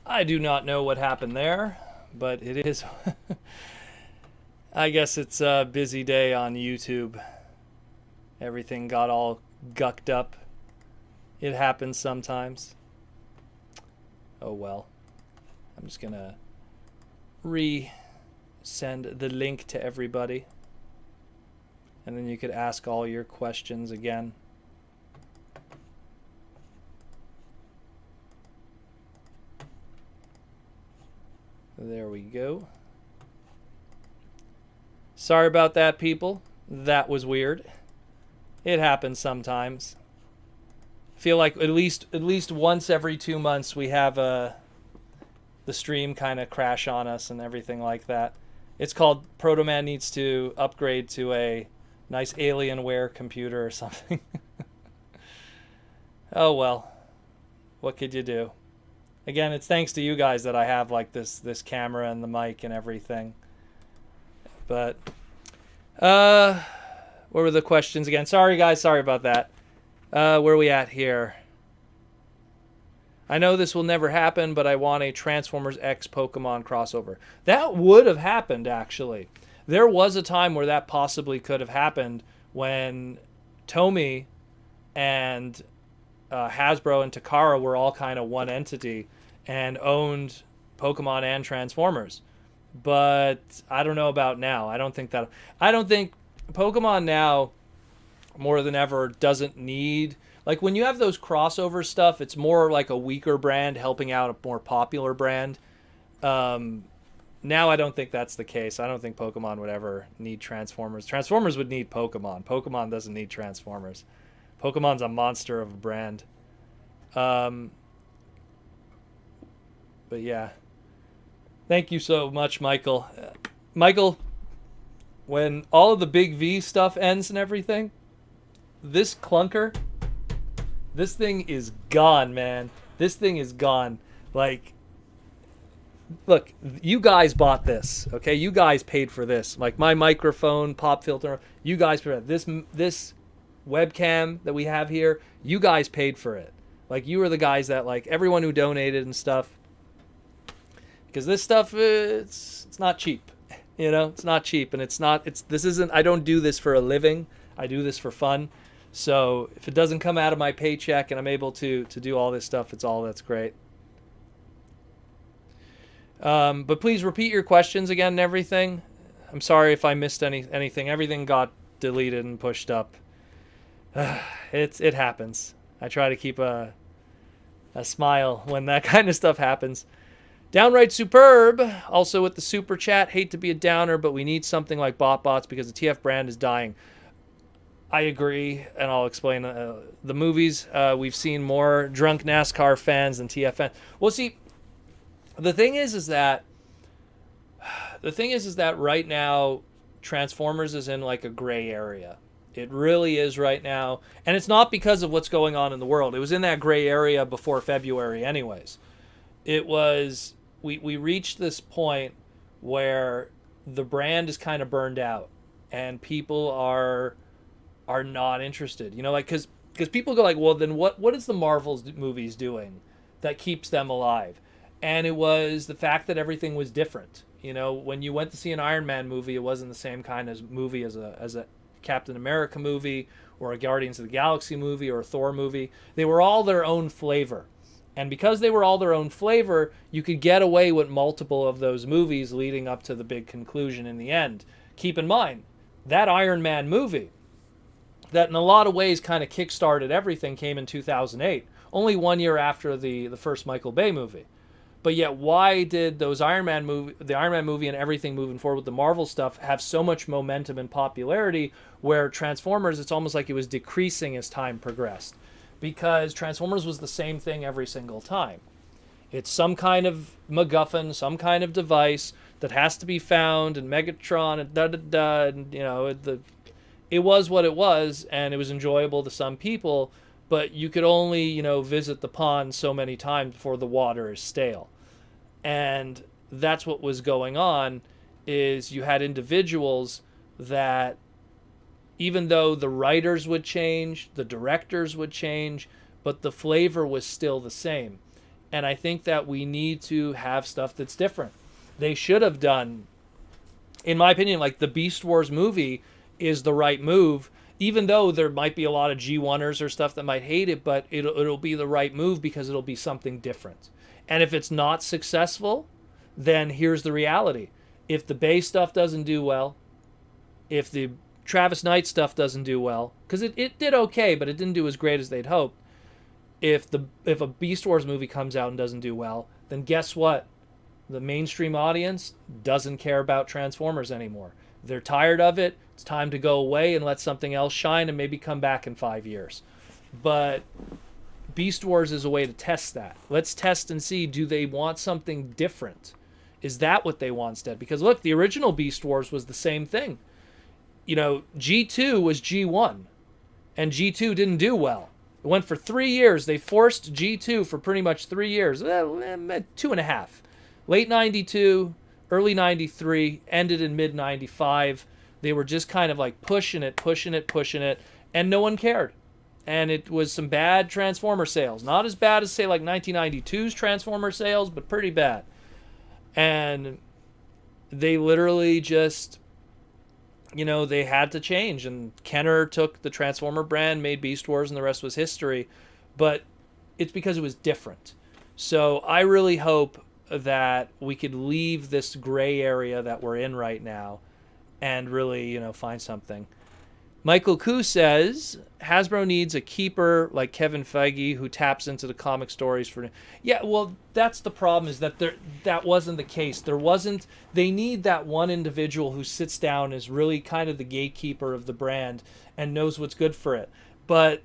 I do not know what happened there, but it is. I guess it's a busy day on YouTube. Everything got all gucked up. It happens sometimes. Oh well. I'm just gonna send the link to everybody. And then you could ask all your questions again. There we go. Sorry about that, people. That was weird. It happens sometimes. I feel like at least once every 2 months we have the stream kind of crash on us and everything like that. It's called Proto Man needs to upgrade to a nice Alienware computer or something. Oh well. What could you do? Again, it's thanks to you guys that I have like this camera and the mic and everything. But what were the questions again? Sorry guys, sorry about that. Where are we at here? I know this will never happen, but I want a Transformers X Pokemon crossover. That would have happened, actually. There was a time where that possibly could have happened when Tomy and Hasbro and Takara were all kind of one entity and owned Pokemon and Transformers. But I don't know about now. I don't think Pokemon now, more than ever, doesn't need... Like, when you have those crossover stuff, it's more like a weaker brand helping out a more popular brand. Now I don't think that's the case. I don't think Pokemon would ever need Transformers. Transformers would need Pokemon. Pokemon doesn't need Transformers. Pokemon's a monster of a brand. But yeah. Thank you so much, Michael. Michael, when all of the Big V stuff ends and everything, this clunker, this thing is gone, man. This thing is gone. Like, look, you guys bought this, okay? You guys paid for this. Like my microphone, pop filter, you guys paid for it. This webcam that we have here, you guys paid for it. Like, you were the guys that, like, everyone who donated and stuff. Because this stuff, it's not cheap. You know, it's not cheap. And I don't do this for a living. I do this for fun. So if it doesn't come out of my paycheck and I'm able to do all this stuff, that's great. But please repeat your questions again and everything. I'm sorry if I missed anything. Everything got deleted and pushed up. It happens. I try to keep a smile when that kind of stuff happens. Downright Superb, also with the super chat. Hate to be a downer, but we need something like BotBots because the TF brand is dying. I agree, and I'll explain the movies. We've seen more drunk NASCAR fans than TF fans. Well, see, the thing is that right now Transformers is in like a gray area. It really is right now, and it's not because of what's going on in the world. It was in that gray area before February, anyways. It was we reached this point where the brand is kind of burned out, and people are not interested. You know, like because people go like, well, then what is the Marvel's movies doing that keeps them alive? And it was the fact that everything was different. You know, when you went to see an Iron Man movie, it wasn't the same kind of movie as a Captain America movie or a Guardians of the Galaxy movie or a Thor movie. They were all their own flavor. And because they were all their own flavor, you could get away with multiple of those movies leading up to the big conclusion in the end. Keep in mind, that Iron Man movie, that in a lot of ways kind of kick-started everything, came in 2008. Only 1 year after the first Michael Bay movie. But yet, why did the Iron Man movie and everything moving forward with the Marvel stuff have so much momentum and popularity, where Transformers, it's almost like it was decreasing as time progressed? Because Transformers was the same thing every single time. It's some kind of MacGuffin, some kind of device that has to be found, and Megatron, and da-da-da, and, you know, it was what it was, and it was enjoyable to some people, but you could only, you know, visit the pond so many times before the water is stale. And that's what was going on, is you had individuals that, even though the writers would change, the directors would change, but the flavor was still the same. And I think that we need to have stuff that's different. They should have done, in my opinion, like the Beast Wars movie is the right move, even though there might be a lot of G1ers or stuff that might hate it, but it'll be the right move because it'll be something different. And if it's not successful, then here's the reality. If the Bay stuff doesn't do well, if the Travis Knight stuff doesn't do well, because it did okay, but it didn't do as great as they'd hoped. If a Beast Wars movie comes out and doesn't do well, then guess what? The mainstream audience doesn't care about Transformers anymore. They're tired of it. It's time to go away and let something else shine and maybe come back in 5 years. But Beast Wars is a way to test that. Let's test and see, do they want something different? Is that what they want instead? Because look, the original Beast Wars was the same thing. You know, G2 was G1, and G2 didn't do well. It went for 3 years. They forced G2 for pretty much 3 years, 2.5. Late 92, early 93, ended in mid 95. They were just kind of like pushing it, and no one cared. And it was some bad Transformer sales. Not as bad as, say, like 1992's Transformer sales, but pretty bad. And they literally just, you know, they had to change. And Kenner took the Transformer brand, made Beast Wars, and the rest was history. But it's because it was different. So I really hope that we could leave this gray area that we're in right now and really, you know, find something. Michael Koo says Hasbro needs a keeper like Kevin Feige who taps into the comic stories for. Yeah, well, that's the problem, is that that wasn't the case. There wasn't. They need that one individual who sits down, is really kind of the gatekeeper of the brand and knows what's good for it. But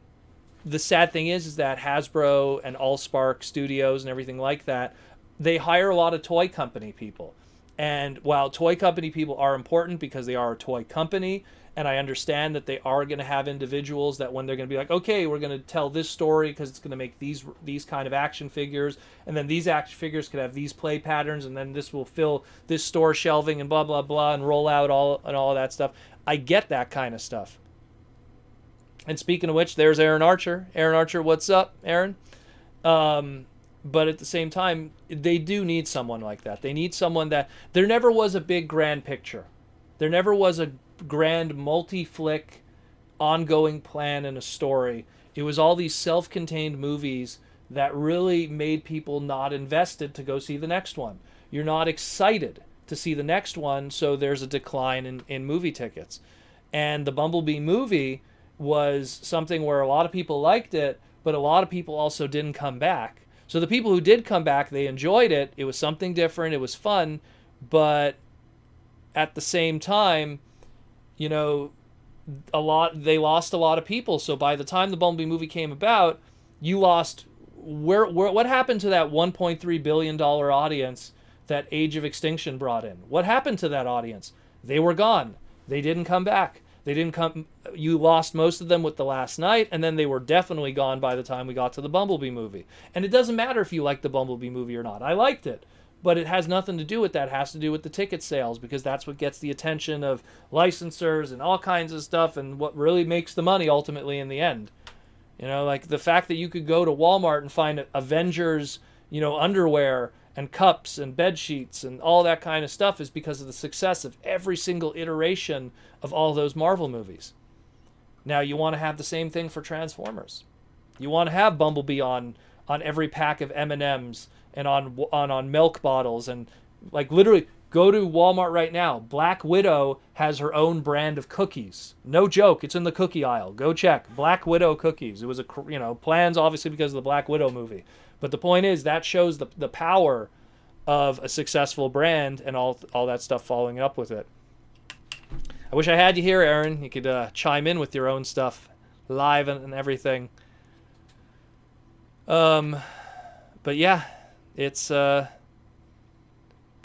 the sad thing is that Hasbro and Allspark Studios and everything like that, they hire a lot of toy company people. And while toy company people are important because they are a toy company, and I understand that they are going to have individuals that when they're going to be like, okay, we're going to tell this story because it's going to make these kind of action figures, and then these action figures could have these play patterns, and then this will fill this store shelving and blah, blah, blah, and roll out all of that stuff. I get that kind of stuff. And speaking of which, there's Aaron Archer. Aaron Archer, what's up, Aaron? But at the same time, they do need someone like that. They need someone that... There never was a big grand picture. There never was a grand multi-flick ongoing plan and a story. It was all these self-contained movies that really made people not invested to go see the next one. You're not excited to see the next one, so there's a decline in movie tickets. And the Bumblebee movie was something where a lot of people liked it, but a lot of people also didn't come back. So the people who did come back, they enjoyed it. It was something different. It was fun. But at the same time, you know, they lost a lot of people. So by the time the Bumblebee movie came about, you lost... what happened to that $1.3 billion audience that Age of Extinction brought in? What happened to that audience? They were gone. They didn't come back. You lost most of them with The Last Night, and then they were definitely gone by the time we got to the Bumblebee movie. And it doesn't matter if you like the Bumblebee movie or not. I liked it. But it has nothing to do with that. It has to do with the ticket sales, because that's what gets the attention of licensors and all kinds of stuff, and what really makes the money ultimately in the end. You know, like the fact that you could go to Walmart and find Avengers, you know, underwear and cups and bed sheets and all that kind of stuff is because of the success of every single iteration of all those Marvel movies. Now you want to have the same thing for Transformers. You want to have Bumblebee on every pack of M&Ms and on milk bottles, and like literally go to Walmart right now. Black Widow has her own brand of cookies. No joke, it's in the cookie aisle. Go check. Black Widow cookies. It was plans obviously because of the Black Widow movie. But the point is that shows the power of a successful brand and all that stuff following up with it. I wish I had you here, Aaron. You could chime in with your own stuff live and everything. But yeah, it's kind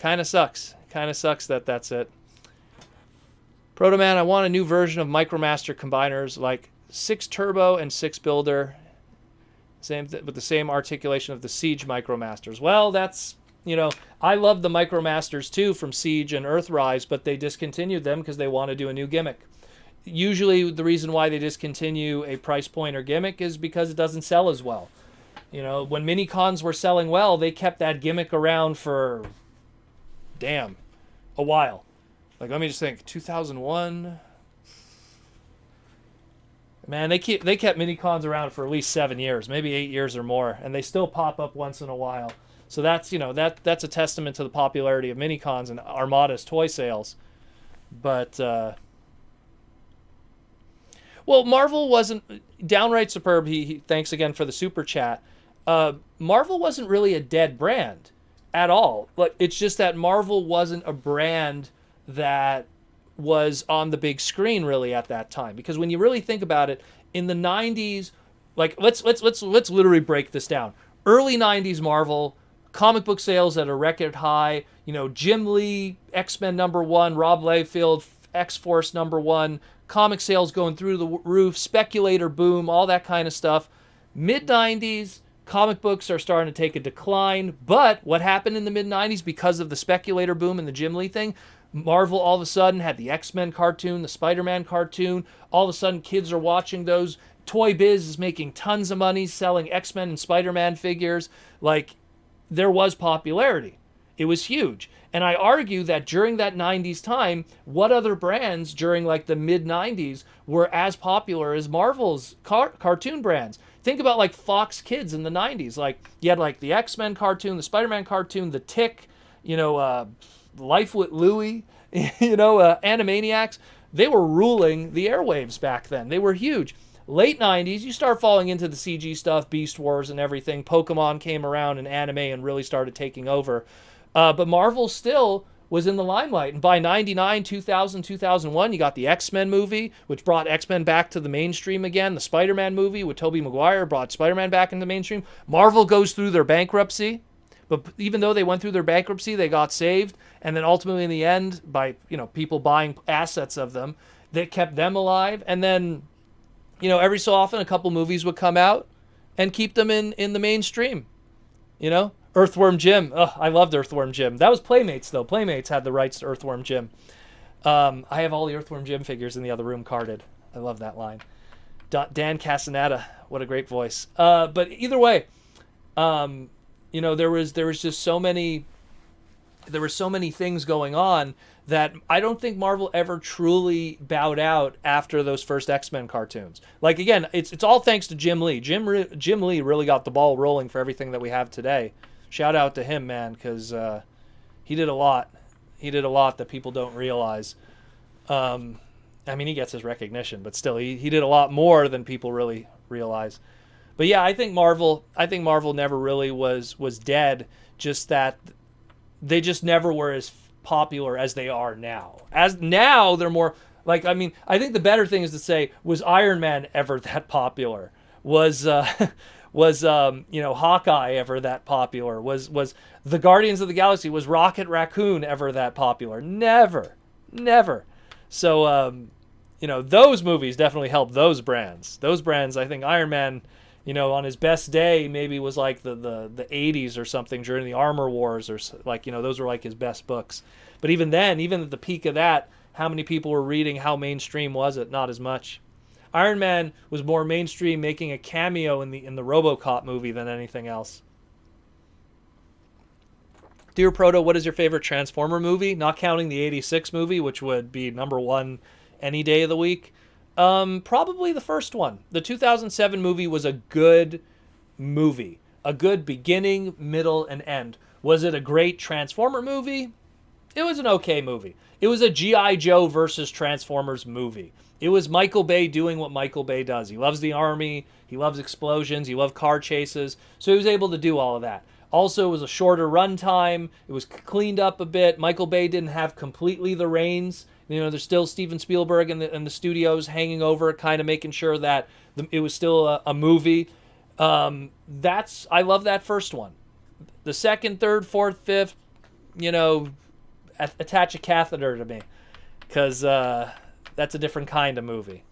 of sucks. Kind of sucks that's it. Protoman, I want a new version of Micromaster combiners like 6 Turbo and 6 Builder. With the same articulation of the Siege Micromasters. Well, that's, I love the Micromasters too from Siege and EarthRise, but they discontinued them because they want to do a new gimmick. Usually the reason why they discontinue a price point or gimmick is because it doesn't sell as well. You know, when mini cons were selling well, they kept that gimmick around for, damn, a while. Like, let me just think, 2001. Man, they kept mini cons around for at least 7 years, maybe 8 years or more, and they still pop up once in a while. So that's, you know, that's a testament to the popularity of mini cons and Armada's toy sales. But well, Marvel wasn't downright superb. He thanks again for the super chat. Marvel wasn't really a dead brand at all. But it's just that Marvel wasn't a brand that was on the big screen really at that time. Because when you really think about it, in the 90s, like let's literally break this down. Early 90s Marvel, comic book sales at a record high, you know, Jim Lee, X-Men #1, Rob Liefeld, X-Force #1, comic sales going through the roof, speculator boom, all that kind of stuff. Mid 90s, comic books are starting to take a decline, but what happened in the mid 90s because of the speculator boom and the Jim Lee thing? Marvel all of a sudden had the X-Men cartoon, the Spider-Man cartoon. All of a sudden kids are watching those. Toy Biz is making tons of money selling X-Men and Spider-Man figures. Like, there was popularity. It was huge. And I argue that during that 90s time, what other brands during like the mid 90s were as popular as Marvel's cartoon brands? Think about like Fox Kids in the 90s. Like, you had like the X-Men cartoon, the Spider-Man cartoon, the Tick, you know, Life with Louie, you know, Animaniacs. They were ruling the airwaves back then. They were huge. Late 90s, you start falling into the CG stuff, Beast Wars and everything. Pokemon came around and anime and really started taking over. But Marvel still was in the limelight. And by 99, 2000, 2001, you got the X-Men movie, which brought X-Men back to the mainstream again. The Spider-Man movie with Tobey Maguire brought Spider-Man back into the mainstream. Marvel goes through their bankruptcy. But even though they went through their bankruptcy, they got saved. And then ultimately in the end, by, you know, people buying assets of them, that kept them alive. And then, you know, every so often a couple movies would come out and keep them in the mainstream. You know? Earthworm Jim. Ugh, I loved Earthworm Jim. That was Playmates, though. Playmates had the rights to Earthworm Jim. I have all the Earthworm Jim figures in the other room carded. I love that line. Dan Castaneda. What a great voice. But either way, you know, there was just so many things going on that I don't think Marvel ever truly bowed out after those first X-Men cartoons. Like, again, it's all thanks to Jim Lee. Jim Lee really got the ball rolling for everything that we have today. Shout out to him, man, because he did a lot. He did a lot that people don't realize. I mean, he gets his recognition, but still, he did a lot more than people really realize. But yeah, I think Marvel never really was dead. Just that they just never were as popular as they are now. As now, they're more like, I mean, I think the better thing is to say, was Iron Man ever that popular? Was you know, Hawkeye ever that popular? Was the Guardians of the Galaxy, was Rocket Raccoon ever that popular? Never. So you know, those movies definitely helped those brands. Those brands, I think Iron Man, you know, on his best day, maybe was like the 80s or something during the Armor Wars, or like, you know, those were like his best books. But even then, even at the peak of that, how many people were reading? How mainstream was it? Not as much. Iron Man was more mainstream, making a cameo in the RoboCop movie than anything else. Dear Proto, what is your favorite Transformer movie? Not counting the 86 movie, which would be #1 any day of the week. Probably the first one. The 2007 movie was a good movie. A good beginning, middle, and end. Was it a great Transformer movie? It was an okay movie. It was a G.I. Joe versus Transformers movie. It was Michael Bay doing what Michael Bay does. He loves the army. He loves explosions. He loves car chases. So he was able to do all of that. Also, it was a shorter run time. It was cleaned up a bit. Michael Bay didn't have completely the reins. You know, there's still Steven Spielberg and the studios hanging over it, kind of making sure that it was still a movie. I love that first one. The second, third, fourth, fifth, you know, attach a catheter to me, because that's a different kind of movie.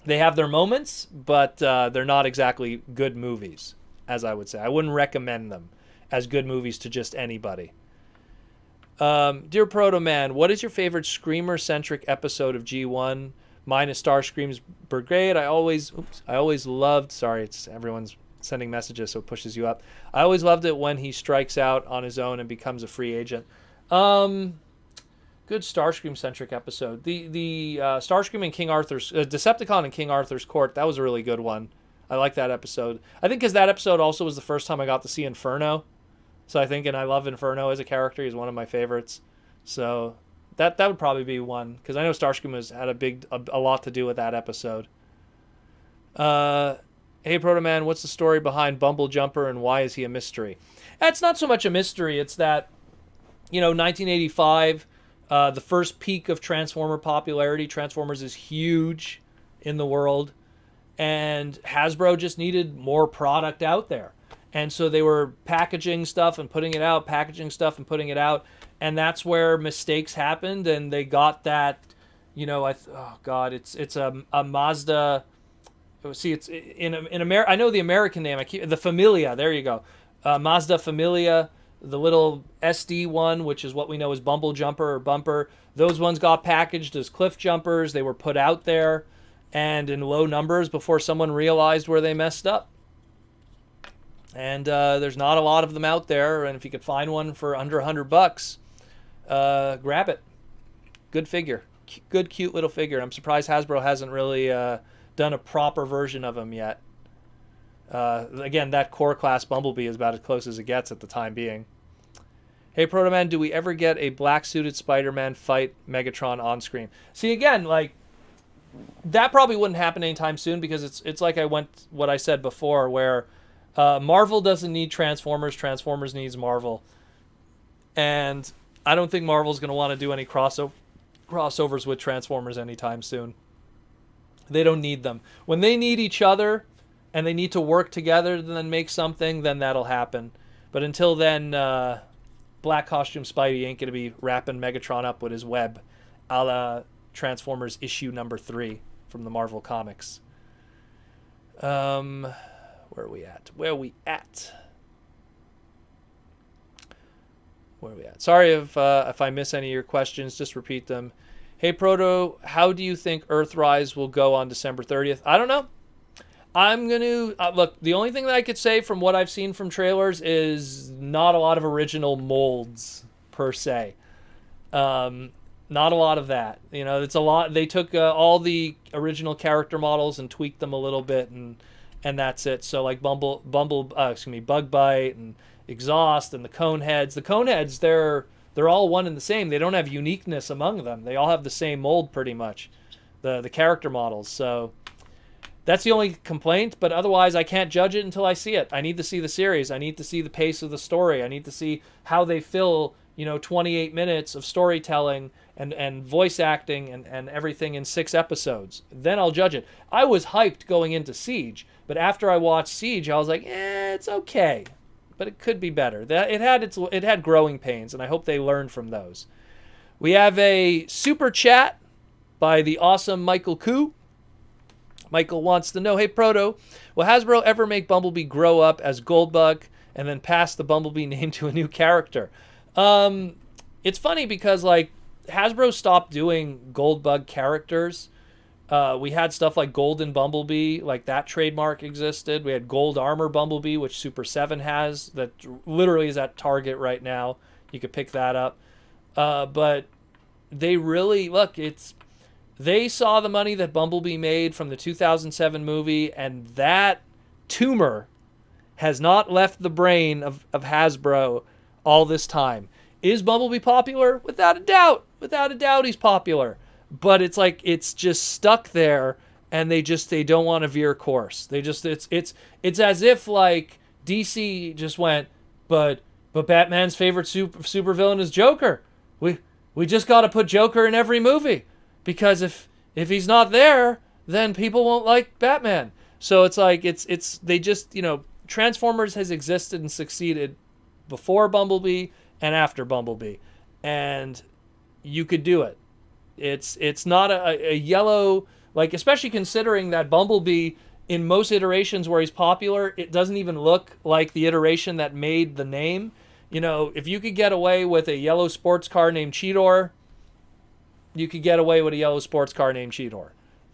They have their moments, but they're not exactly good movies, as I would say. I wouldn't recommend them as good movies to just anybody. Dear Proto Man, what is your favorite Screamer-centric episode of G1? Mine is Starscream's Brigade. I always loved. Sorry, it's everyone's sending messages, so it pushes you up. I always loved it when he strikes out on his own and becomes a free agent. Good Starscream-centric episode. The Starscream and King Arthur's... Decepticon and King Arthur's Court, that was a really good one. I like that episode. I think because that episode also was the first time I got to see Inferno. So I think, and I love Inferno as a character. He's one of my favorites. So that would probably be one. Because I know Starscream had a lot to do with that episode. Hey, Proto Man, what's the story behind Bumble Jumper and why is he a mystery? It's not so much a mystery. It's that, 1985, the first peak of Transformer popularity. Transformers is huge in the world. And Hasbro just needed more product out there. And so they were packaging stuff and putting it out, And that's where mistakes happened. And they got that, it's a Mazda... See, it's in America. I know the American name. The Familia. There you go. Mazda Familia, the little SD one, which is what we know as Bumble Jumper or Bumper. Those ones got packaged as Cliff Jumpers. They were put out there and in low numbers before someone realized where they messed up. And there's not a lot of them out there. And if you could find one for under $100, grab it. Good figure. Good, cute little figure. I'm surprised Hasbro hasn't really... done a proper version of him yet. Again, that core class Bumblebee is about as close as it gets at the time being. Hey, Proto Man, do we ever get a black-suited Spider-Man fight Megatron on screen? See, again, that probably wouldn't happen anytime soon because it's like what I said before, where Marvel doesn't need Transformers. Transformers needs Marvel. And I don't think Marvel's going to want to do any crossovers with Transformers anytime soon. They don't need them. When they need each other and they need to work together to then make something, then that'll happen. But until then, Black Costume Spidey ain't going to be wrapping Megatron up with his web, a la Transformers issue number 3 from the Marvel Comics. Where are we at? Sorry if I miss any of your questions. Just repeat them. Hey, Proto, how do you think EarthRise will go on December 30th? I don't know. I'm going to... look, the only thing that I could say from what I've seen from trailers is not a lot of original molds, per se. Not a lot of that. It's a lot... They took all the original character models and tweaked them a little bit, and that's it. So, like Bug Bite and Exhaust and the Coneheads. The Coneheads, they're all one and the same. They don't have uniqueness among them. They all have the same mold pretty much, the character models. So that's the only complaint, but otherwise I can't judge it until I see it. I need to see the series. I need to see the pace of the story. I need to see how they fill, 28 minutes of storytelling and voice acting and everything in 6 episodes. Then I'll judge it. I was hyped going into Siege, but after I watched Siege, I was like, it's okay. But it could be better. It had growing pains, and I hope they learned from those. We have a super chat by the awesome Michael Koo. Michael wants to know, hey, Proto, will Hasbro ever make Bumblebee grow up as Goldbug and then pass the Bumblebee name to a new character? It's funny because, Hasbro stopped doing Goldbug characters. We had stuff like Golden Bumblebee, that trademark existed. We had Gold Armor Bumblebee, which Super 7 has, that literally is at Target right now. You could pick that up. But they really, they saw the money that Bumblebee made from the 2007 movie, and that tumor has not left the brain of Hasbro all this time. Is Bumblebee popular? Without a doubt. Without a doubt he's popular. But it's just stuck there, and they don't want to veer course. It's as if DC just went, but Batman's favorite supervillain is Joker. We just got to put Joker in every movie because if he's not there, then people won't like Batman. So Transformers has existed and succeeded before Bumblebee and after Bumblebee, and you could do it. It's not a yellow, especially considering that Bumblebee, in most iterations where he's popular, it doesn't even look like the iteration that made the name. If you could get away with a yellow sports car named Cheetor, you could get away with a yellow sports car named Cheetor,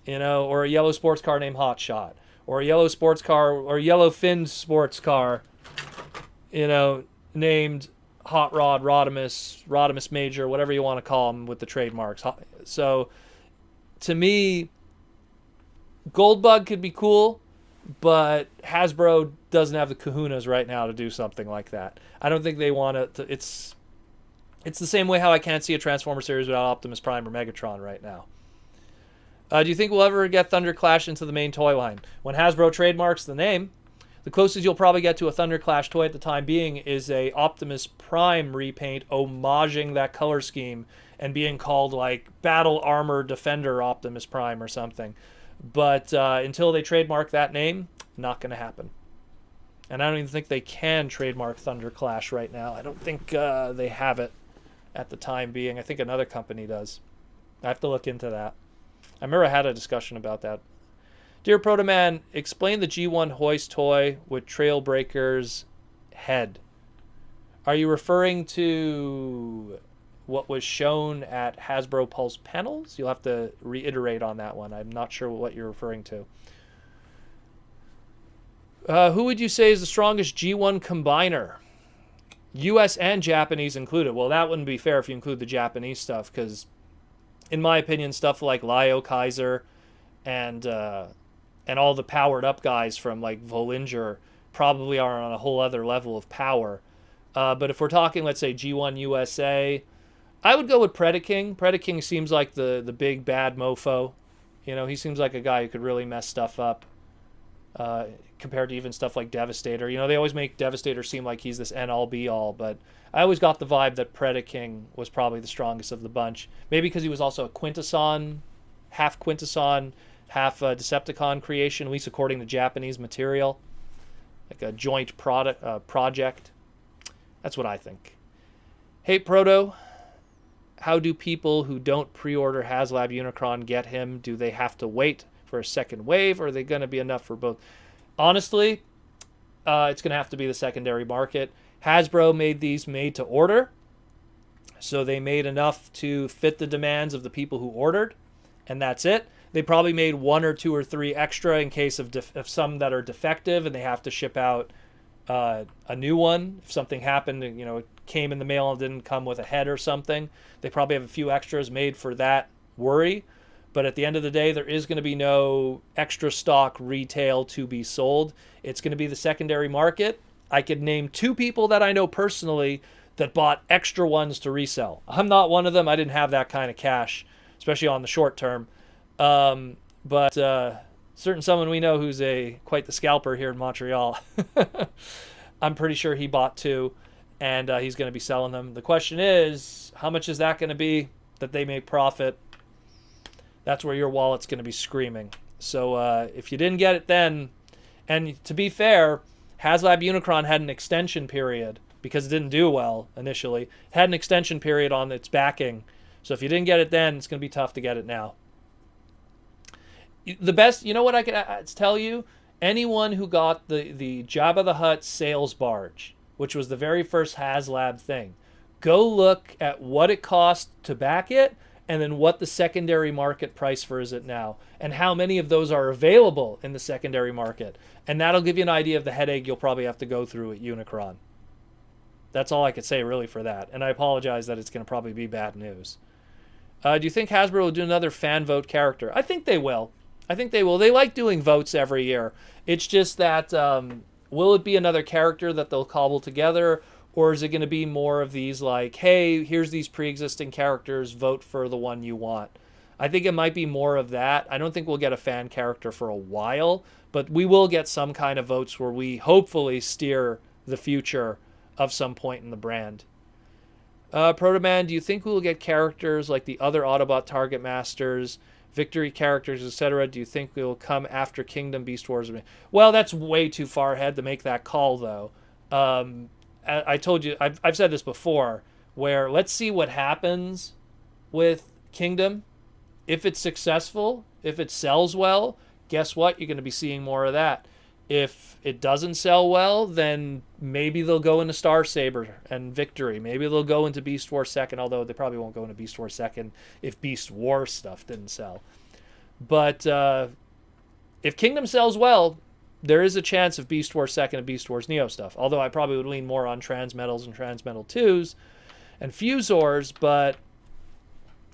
or a yellow sports car named Hot Shot, or a yellow sports car, or yellow finned sports car, named Hot Rod, Rodimus Major, whatever you want to call them with the trademarks. So to me, Goldbug could be cool, but Hasbro doesn't have the kahunas right now to do something like that. I don't think they want to. It's the same way how I can't see a Transformer series without Optimus Prime or Megatron right now. Do you think we'll ever get Thunderclash into the main toy line? When Hasbro trademarks the name, the closest you'll probably get to a Thunderclash toy at the time being is a Optimus Prime repaint homaging that color scheme and being called like Battle Armor Defender Optimus Prime or something. But until they trademark that name, not going to happen. And I don't even think they can trademark Thunderclash right now. I don't think they have it at the time being. I think another company does. I have to look into that. I remember I had a discussion about that. Dear Protoman, explain the G1 hoist toy with Trailbreaker's head. Are you referring to what was shown at Hasbro Pulse Panels? You'll have to reiterate on that one. I'm not sure what you're referring to. Who would you say is the strongest G1 combiner? US and Japanese included. Well, that wouldn't be fair if you include the Japanese stuff, because in my opinion, stuff like Lio Kaiser and all the powered up guys from like Volinger probably are on a whole other level of power. But if we're talking, let's say G1 USA, I would go with Predaking. Predaking seems like the big bad mofo. He seems like a guy who could really mess stuff up compared to even stuff like Devastator. They always make Devastator seem like he's this end-all be-all, but I always got the vibe that Predaking was probably the strongest of the bunch. Maybe because he was also a Quintesson, half Decepticon creation, at least according to Japanese material. Like a joint project. That's what I think. Hey, Proto, how do people who don't pre-order Haslab Unicron get him? Do they have to wait for a second wave, or are they going to be enough for both? Honestly, it's going to have to be the secondary market. Hasbro made these made to order, so they made enough to fit the demands of the people who ordered, and that's it. They probably made 1 or 2 or 3 extra in case of some that are defective and they have to ship out a new one. If something happened, it came in the mail and didn't come with a head or something, they probably have a few extras made for that worry. But at the end of the day, there is going to be no extra stock retail to be sold. It's going to be the secondary market. I could name 2 people that I know personally that bought extra ones to resell. I'm not one of them. I didn't have that kind of cash, especially on the short term. But certain someone we know who's quite the scalper here in Montreal, I'm pretty sure he bought 2, and he's going to be selling them. The question is, how much is that going to be that they make profit? That's where your wallet's going to be screaming. So if you didn't get it then, and to be fair, Haslab Unicron had an extension period because it didn't do well initially. It had an extension period on its backing. So if you didn't get it then, it's going to be tough to get it now. The best, what I can tell you? Anyone who got the Jabba the Hutt sales barge, which was the very first Haslab thing, go look at what it cost to back it, and then what the secondary market price for is it now, and how many of those are available in the secondary market. And that'll give you an idea of the headache you'll probably have to go through at Unicron. That's all I could say really for that. And I apologize that it's going to probably be bad news. Do you think Hasbro will do another fan vote character? I think they will. They like doing votes every year. It's just that, will it be another character that they'll cobble together? Or is it going to be more of these like, hey, here's these pre-existing characters, vote for the one you want? I think it might be more of that. I don't think we'll get a fan character for a while, but we will get some kind of votes where we hopefully steer the future of some point in the brand. Protoman, do you think we will get characters like the other Autobot Target Masters, Victory characters, etc.? Do you think we will come after Kingdom, Beast Wars? Well, that's way too far ahead to make that call, though. I told you, I've said this before, where let's see what happens with Kingdom. If it's successful, if it sells well, guess what? You're going to be seeing more of that. If it doesn't sell well, then maybe they'll go into Star Saber and Victory. Maybe they'll go into Beast Wars 2nd, although they probably won't go into Beast Wars 2nd if Beast Wars stuff didn't sell. But if Kingdom sells well, there is a chance of Beast Wars 2nd and Beast Wars Neo stuff. Although I probably would lean more on Transmetals and Transmetal 2s and Fusors, but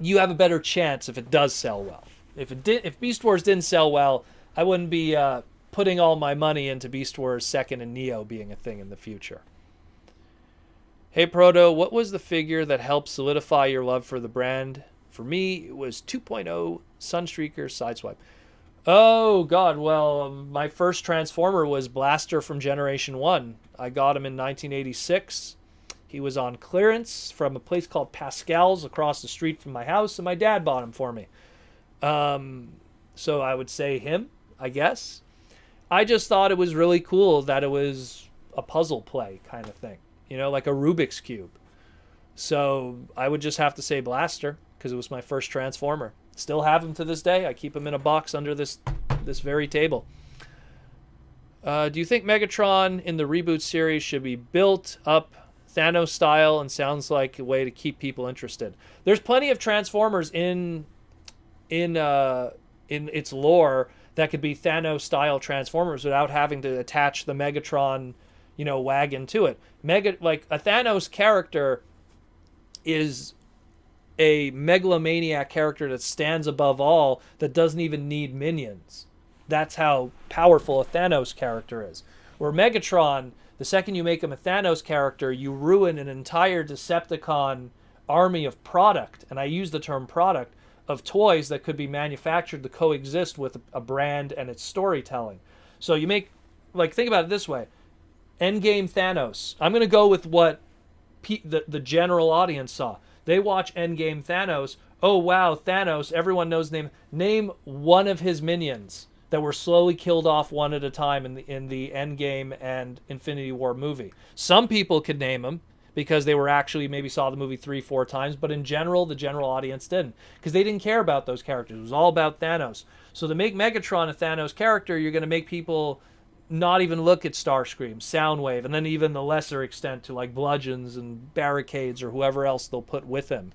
you have a better chance if it does sell well. If Beast Wars didn't sell well, I wouldn't be putting all my money into Beast Wars 2nd and Neo being a thing in the future. Hey Proto, what was the figure that helped solidify your love for the brand? For me, it was 2.0 Sunstreaker Sideswipe. Oh God, well, my first Transformer was Blaster from Generation 1. I got him in 1986. He was on clearance from a place called Pascal's across the street from my house, and my dad bought him for me. So I would say him, I guess. I just thought it was really cool that it was a puzzle play kind of thing. You know, like a Rubik's Cube. So I would just have to say Blaster, because it was my first Transformer. Still have him to this day. I keep him in a box under this very table. Do you think Megatron in the reboot series should be built up Thanos style and sounds like a way to keep people interested? There's plenty of Transformers in its lore that could be Thanos style Transformers without having to attach the Megatron, you know, wagon to it. Like a Thanos character is a megalomaniac character that stands above all, that doesn't even need minions. That's how powerful a Thanos character is. Where Megatron, the second you make him a Thanos character, you ruin an entire Decepticon army of product, and I use the term product, of toys that could be manufactured to coexist with a brand and its storytelling. So you make, like, think about it this way. Endgame Thanos. I'm going to go with what the general audience saw. They watch Endgame Thanos. Oh, wow, Thanos. Everyone knows the name. Name one of his minions that were slowly killed off one at a time in the Endgame and Infinity War movie. Some people could name them because they were actually maybe saw the movie 3-4 times, but in general, the general audience didn't, because they didn't care about those characters. It was all about Thanos. So to make Megatron a Thanos character, you're going to make people not even look at Starscream, Soundwave, and then even the lesser extent to like Bludgeons and Barricades or whoever else they'll put with him.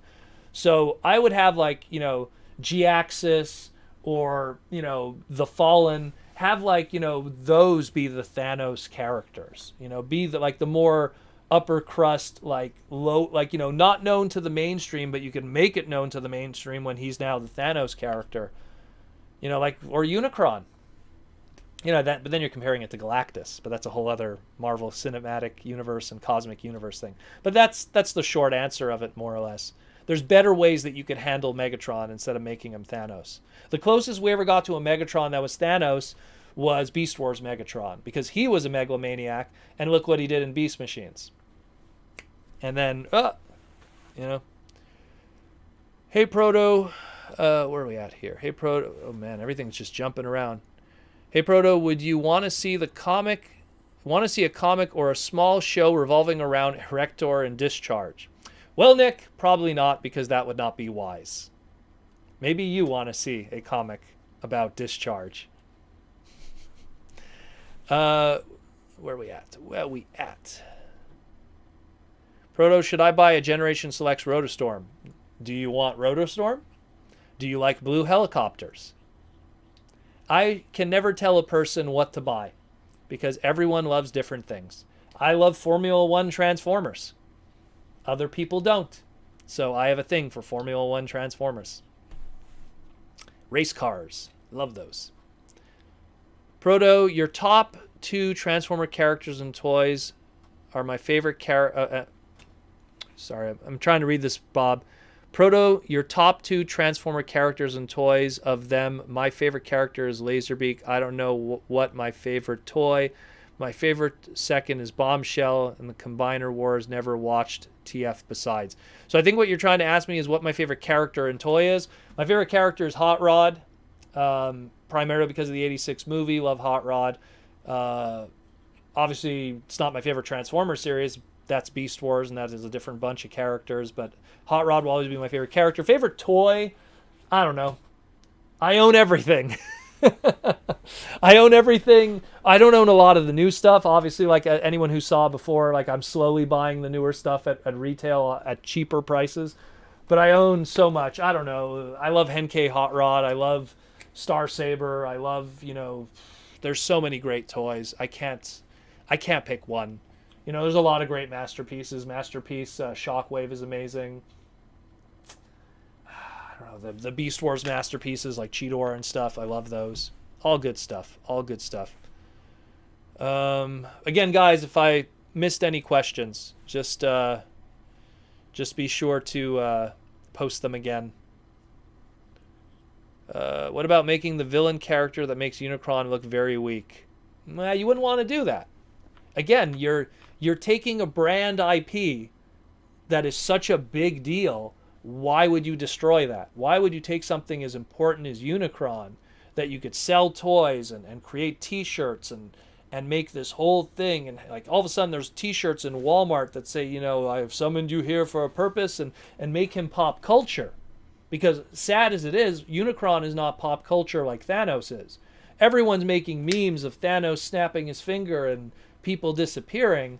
So I would have, like, you know, G-Axis or, you know, the Fallen, have, like, you know, those be the Thanos characters, you know, be the, like, the more upper crust, like low, like, you know, not known to the mainstream, but you can make it known to the mainstream when he's now the Thanos character, you know, like, or Unicron, you know, that, but then you're comparing it to Galactus, but that's a whole other Marvel Cinematic Universe and Cosmic Universe thing. But that's the short answer of it, more or less. There's better ways that you could handle Megatron instead of making him Thanos. The closest we ever got to a Megatron that was Thanos was Beast Wars Megatron, because he was a megalomaniac, and look what he did in Beast Machines. And then, you know. Hey, Proto. Where are we at here? Hey, Proto. Oh, man, everything's just jumping around. Hey, Proto, would you want to see a comic or a small show revolving around Erector and Discharge? Well, Nick, probably not, because that would not be wise. Maybe you want to see a comic about Discharge. Where are we at? Where are we at? Proto, should I buy a Generation Selects Rotostorm? Do you want Rotostorm? Do you like blue helicopters? I can never tell a person what to buy, because everyone loves different things. I love Formula One Transformers. Other people don't. So I have a thing for Formula One Transformers. Race cars. Love those. Proto, your top 2 Transformer characters and toys are my favorite sorry, I'm trying to read this, Bob. Proto, your top 2 Transformer characters and toys, of them, my favorite character is Laserbeak. I don't know what my favorite toy. My favorite second is Bombshell, and the Combiner Wars. Never watched TF besides. So I think what you're trying to ask me is what my favorite character and toy is. My favorite character is Hot Rod, primarily because of the 86 movie. Love Hot Rod. Obviously, it's not my favorite Transformer series. That's Beast Wars, and that is a different bunch of characters. But Hot Rod will always be my favorite character. Favorite toy? I don't know. I own everything. I own everything. I don't own a lot of the new stuff. Obviously, like anyone who saw before, like I'm slowly buying the newer stuff at retail at cheaper prices. But I own so much. I don't know. I love Henkei Hot Rod. I love Star Saber. I love, there's so many great toys. I can't pick one. There's a lot of great masterpieces. Shockwave is amazing. I don't know, the Beast Wars masterpieces like Cheetor and stuff. I love those. All good stuff. All good stuff. Again, guys, if I missed any questions, just be sure to post them again. What about making the villain character that makes Unicron look very weak? Well, you wouldn't want to do that. Again, you're taking a brand IP that is such a big deal. Why would you destroy that? Why would you take something as important as Unicron that you could sell toys and create t-shirts and make this whole thing, and like all of a sudden there's t-shirts in Walmart that say, I have summoned you here for a purpose, and make him pop culture. Because sad as it is, Unicron is not pop culture like Thanos is. Everyone's making memes of Thanos snapping his finger and people disappearing.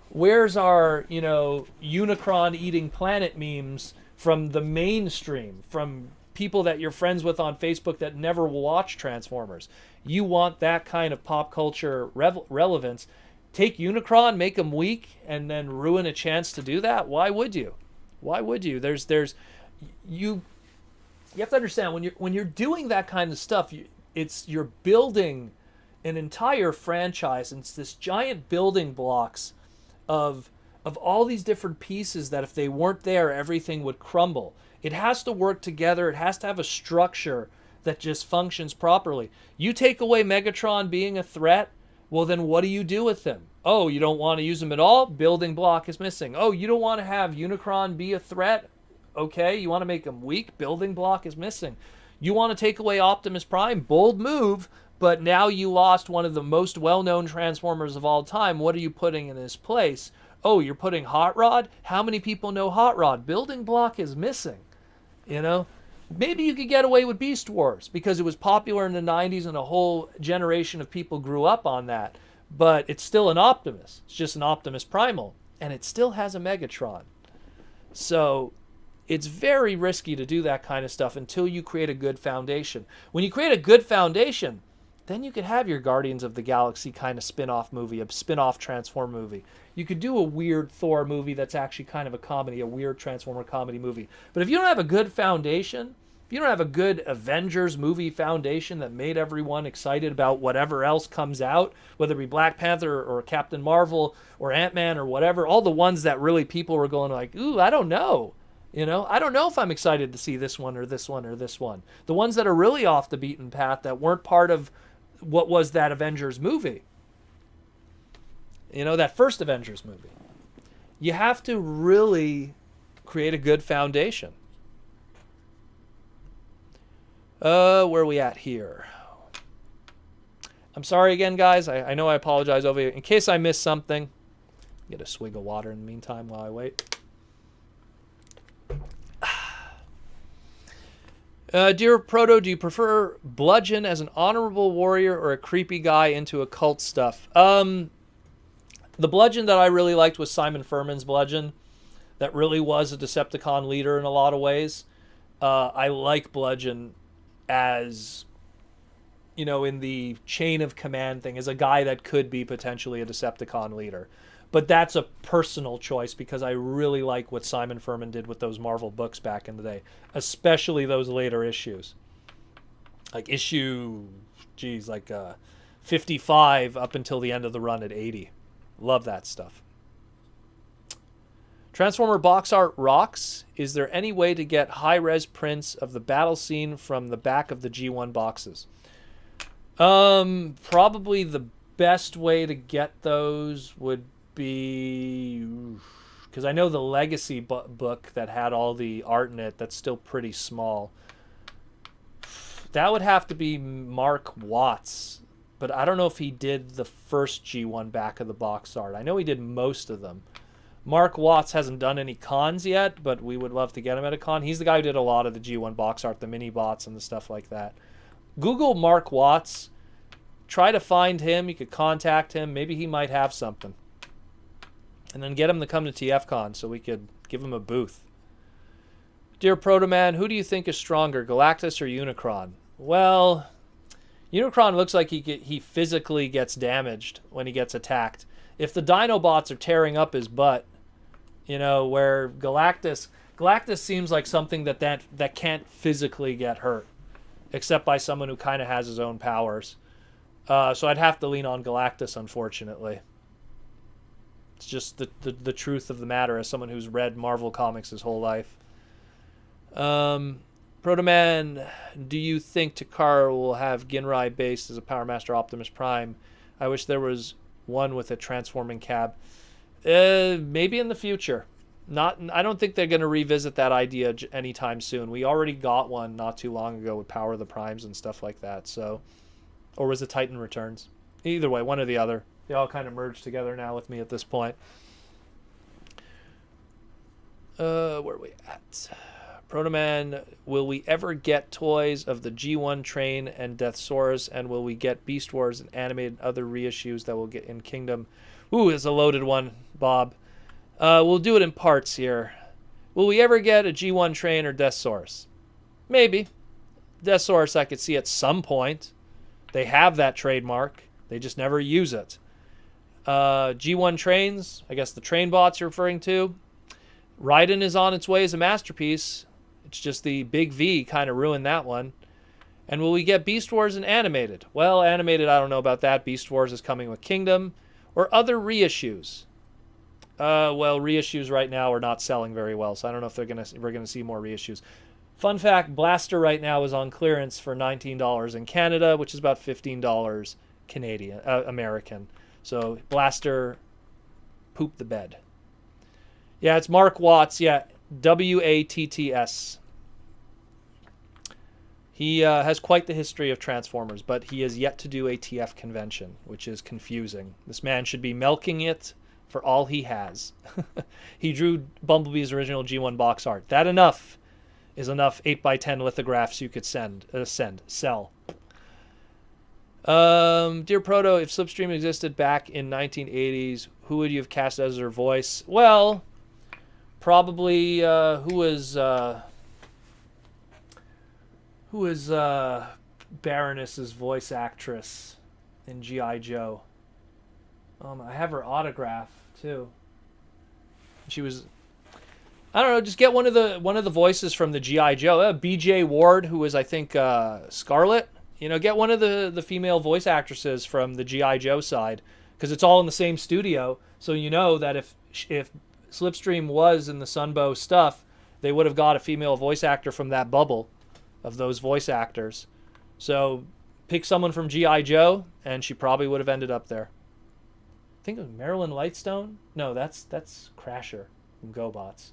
Where's our, Unicron eating planet memes from the mainstream, from people that you're friends with on Facebook that never will watch Transformers? You want that kind of pop culture relevance. Take Unicron, make him weak, and then ruin a chance to do that? Why would you? Why would you? You have to understand, when you're doing that kind of stuff, you're building an entire franchise, and it's this giant building blocks of all these different pieces that if they weren't there, everything would crumble. It has to work together. It has to have a structure that just functions properly. You take away Megatron being a threat, well, then what do you do with him? Oh, you don't want to use him at all? Building block is missing. Oh, you don't want to have Unicron be a threat? Okay, you want to make him weak? Building block is missing. You want to take away Optimus Prime? Bold move, but now you lost one of the most well-known Transformers of all time. What are you putting in his place? Oh, you're putting Hot Rod? How many people know Hot Rod? Building block is missing. Maybe you could get away with Beast Wars because it was popular in the 90s and a whole generation of people grew up on that. But it's still an Optimus. It's just an Optimus Primal. And it still has a Megatron. So it's very risky to do that kind of stuff until you create a good foundation. When you create a good foundation, then you could have your Guardians of the Galaxy kind of spin-off movie, a spin-off Transform movie. You could do a weird Thor movie that's actually kind of a comedy, a weird Transformer comedy movie. But if you don't have a good foundation, if you don't have a good Avengers movie foundation that made everyone excited about whatever else comes out, whether it be Black Panther or Captain Marvel or Ant-Man or whatever, all the ones that really people were going like, ooh, I don't know. I don't know if I'm excited to see this one or this one or this one. The ones that are really off the beaten path that weren't part of what was that Avengers movie. That first Avengers movie. You have to really create a good foundation. Where are we at here? I'm sorry again, guys. I know I apologize over here. In case I missed something, get a swig of water in the meantime while I wait. Dear Proto, do you prefer Bludgeon as an honorable warrior or a creepy guy into occult stuff? The Bludgeon that I really liked was Simon Furman's Bludgeon. That really was a Decepticon leader in a lot of ways. I like Bludgeon as, in the chain of command thing, as a guy that could be potentially a Decepticon leader. But that's a personal choice because I really like what Simon Furman did with those Marvel books back in the day, especially those later issues. Like issue, 55 up until the end of the run at 80. Love that stuff. Transformer box art rocks. Is there any way to get high-res prints of the battle scene from the back of the G1 boxes? Probably the best way to get those would be, because I know the Legacy book that had all the art in it, that's still pretty small. That would have to be Mark Watts, but I don't know if he did the first G1 back of the box art. I know he did most of them. Mark Watts hasn't done any cons yet, but we would love to get him at a con. He's the guy who did a lot of the G1 box art, the mini bots and the stuff like that. Google Mark Watts. Try to find him. You could contact him. Maybe he might have something. And then get him to come to TFCon so we could give him a booth. Dear Protoman, who do you think is stronger, Galactus or Unicron? Well, Unicron looks like he physically gets damaged when he gets attacked. If the Dinobots are tearing up his butt, where Galactus seems like something that can't physically get hurt, except by someone who kind of has his own powers. So I'd have to lean on Galactus, unfortunately. It's just the truth of the matter as someone who's read Marvel comics his whole life. Protoman, do you think Takara will have Ginrai based as a Power Master Optimus Prime? I wish there was one with a transforming cab. Maybe in the future. I don't think they're going to revisit that idea anytime soon. We already got one not too long ago with Power of the Primes and stuff like that. So, or was it Titan Returns? Either way, one or the other. They all kind of merged together now with me at this point. Where are we at? Protoman, will we ever get toys of the G1 Train and Deathsaurus, and will we get Beast Wars and animated other reissues that we'll get in Kingdom? Ooh, it's a loaded one, Bob. We'll do it in parts here. Will we ever get a G1 Train or Deathsaurus? Maybe. Deathsaurus I could see at some point. They have that trademark. They just never use it. G1 Trains, I guess the train bots you're referring to. Raiden is on its way as a masterpiece. It's just the big V kind of ruined that one. And will we get Beast Wars and animated? Well, animated, I don't know about that. Beast Wars is coming with Kingdom. Or other reissues. Well, reissues right now are not selling very well, so I don't know if we're gonna see more reissues. Fun fact, Blaster right now is on clearance for $19 in Canada, which is about $15 Canadian, American. So Blaster pooped the bed. Yeah, it's Mark Watts. Yeah, Watts. He has quite the history of Transformers, but he has yet to do a TF convention, which is confusing. This man should be milking it for all he has. He drew Bumblebee's original G1 box art. That is enough 8x10 lithographs you could sell. Dear Proto, if Slipstream existed back in 1980s, who would you have cast as their voice? Well, probably who is Baroness's voice actress in G.I. Joe? I have her autograph too. She was, I don't know, just get one of the voices from the G.I. Joe. B.J. Ward, who was I think Scarlet. Get one of the female voice actresses from the G.I. Joe side, because it's all in the same studio. So you know that if Slipstream was in the Sunbow stuff, they would have got a female voice actor from that bubble of those voice actors. So pick someone from G.I. Joe, and she probably would have ended up there. I think it was Marilyn Lightstone? No, that's Crasher from GoBots.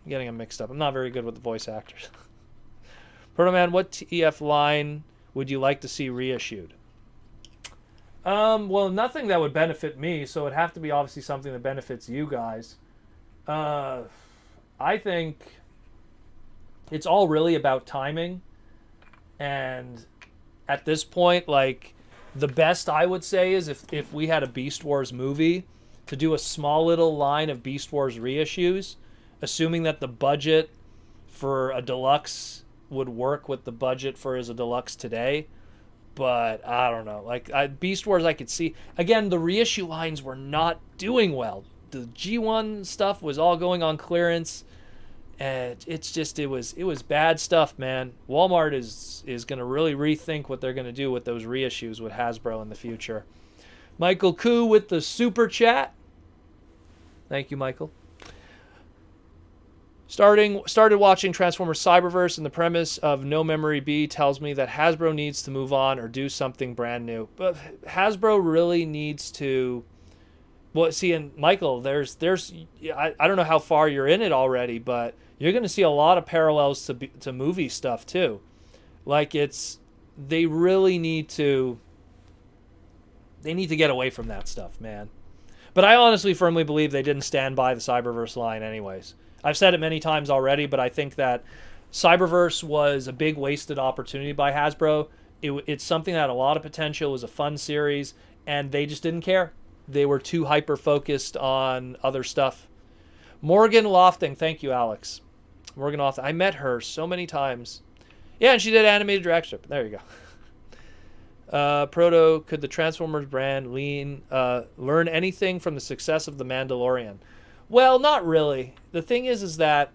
I'm getting them mixed up. I'm not very good with the voice actors. Protoman, what TF line would you like to see reissued? Well, nothing that would benefit me, so it'd have to be obviously something that benefits you guys. I think it's all really about timing. And at this point, like, the best I would say is if we had a Beast Wars movie, to do a small little line of Beast Wars reissues, assuming that the budget for a deluxe would work with the budget for as a deluxe today. But I don't know. Like, Beast Wars I could see. Again, the reissue lines were not doing well. The G1 stuff was all going on clearance. And it was bad stuff, man. Walmart is going to really rethink what they're going to do with those reissues with Hasbro in the future. Michael Koo with the super chat. Thank you, Michael. Started watching Transformers Cyberverse, and the premise of No Memory B tells me that Hasbro needs to move on or do something brand new. But Hasbro really needs to... Well, see, and Michael, there's I don't know how far you're in it already, but you're going to see a lot of parallels to movie stuff too. Like, they really need to get away from that stuff, man. But I honestly firmly believe they didn't stand by the Cyberverse line anyways. I've said it many times already, but I think that Cyberverse was a big wasted opportunity by Hasbro. It's something that had a lot of potential. It was a fun series, and they just didn't care. They were too hyper-focused on other stuff. Morgan Lofting. Thank you, Alex. Morgan Lofting. I met her so many times Yeah, and she did animated direct strip. There you go. Proto, could the Transformers brand learn anything from the success of The Mandalorian? Well, not really. The thing is that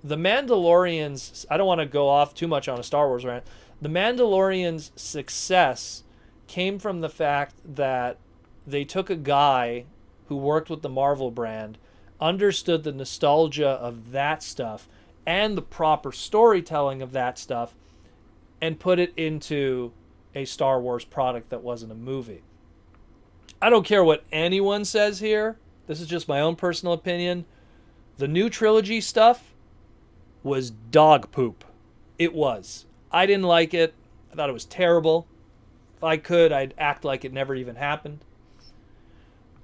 The Mandalorian's, I don't want to go off too much on a Star Wars rant. The Mandalorian's success came from the fact that they took a guy who worked with the Marvel brand, understood the nostalgia of that stuff and the proper storytelling of that stuff, and put it into a Star Wars product that wasn't a movie. I don't care what anyone says here. This is just my own personal opinion. The new trilogy stuff was dog poop. It was. I didn't like it. I thought it was terrible. If I could, I'd act like it never even happened.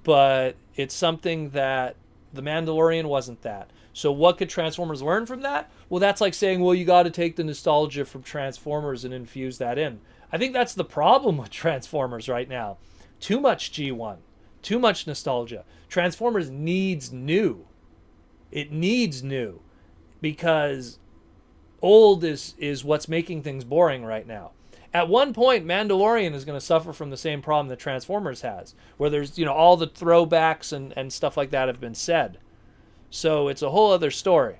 But it's something that The Mandalorian wasn't that. So what could Transformers learn from that? Well, that's like saying, well, you got to take the nostalgia from Transformers and infuse that in. I think that's the problem with Transformers right now. Too much G1. Too much nostalgia. Transformers needs new. It needs new. Because old is what's making things boring right now. At one point, Mandalorian is going to suffer from the same problem that Transformers has, where there's, all the throwbacks and stuff like that have been said. So it's a whole other story.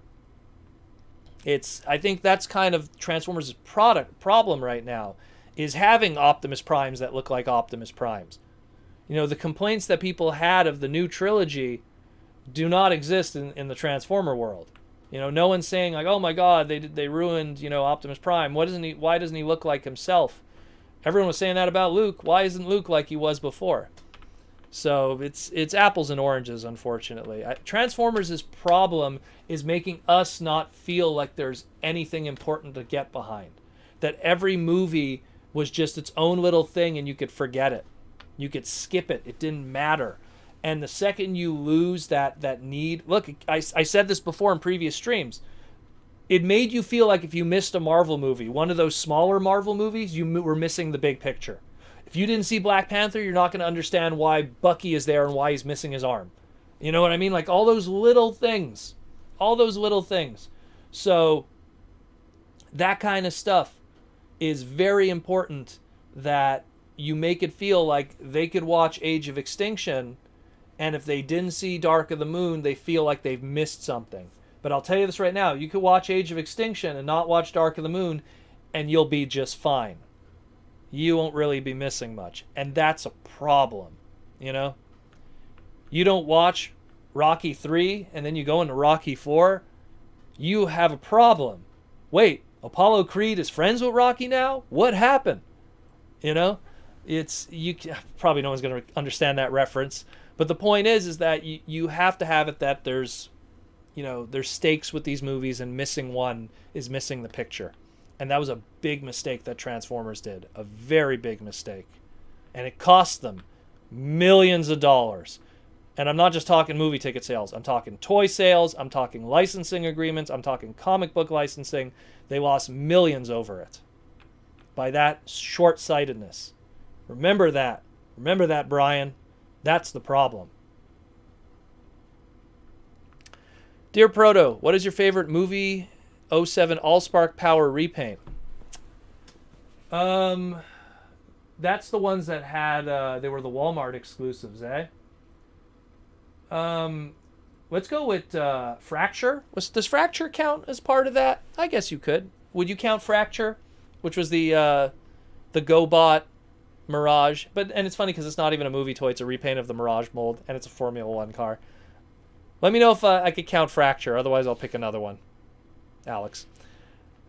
I think that's kind of Transformers' problem right now, is having Optimus Primes that look like Optimus Primes. The complaints that people had of the new trilogy do not exist in the Transformer world. No one's saying like, oh my God, they ruined, Optimus Prime. Why doesn't he look like himself? Everyone was saying that about Luke. Why isn't Luke like he was before? So it's apples and oranges, unfortunately. Transformers' problem is making us not feel like there's anything important to get behind. That every movie was just its own little thing and you could forget it. You could skip it. It didn't matter. And the second you lose that need... Look, I said this before in previous streams. It made you feel like if you missed a Marvel movie, one of those smaller Marvel movies, you were missing the big picture. If you didn't see Black Panther, you're not going to understand why Bucky is there and why he's missing his arm. You know what I mean? Like all those little things. All those little things. So that kind of stuff is very important, that you make it feel like they could watch Age of Extinction, and if they didn't see Dark of the Moon, they feel like they've missed something. But I'll tell you this right now, you could watch Age of Extinction and not watch Dark of the Moon, and you'll be just fine. You won't really be missing much. And that's a problem, You don't watch Rocky 3, and then you go into Rocky 4, you have a problem. Wait, Apollo Creed is friends with Rocky now? What happened? Probably no one's going to understand that reference. But the point is that you have to have it that there's stakes with these movies, and missing one is missing the picture. And that was a big mistake that Transformers did. A very big mistake. And it cost them millions of dollars. And I'm not just talking movie ticket sales. I'm talking toy sales. I'm talking licensing agreements. I'm talking comic book licensing. They lost millions over it. By that short-sightedness. Remember that. Remember that, Brian. That's the problem. Dear Proto, what is your favorite movie 07 Allspark Power repaint? That's the ones that had they were the Walmart exclusives, eh? Let's go with Fracture. Does Fracture count as part of that? I guess you could. Would you count Fracture, which was the GoBot Mirage? And it's funny because it's not even a movie toy; it's a repaint of the Mirage mold, and it's a Formula One car. Let me know if I could count Fracture. Otherwise, I'll pick another one. Alex.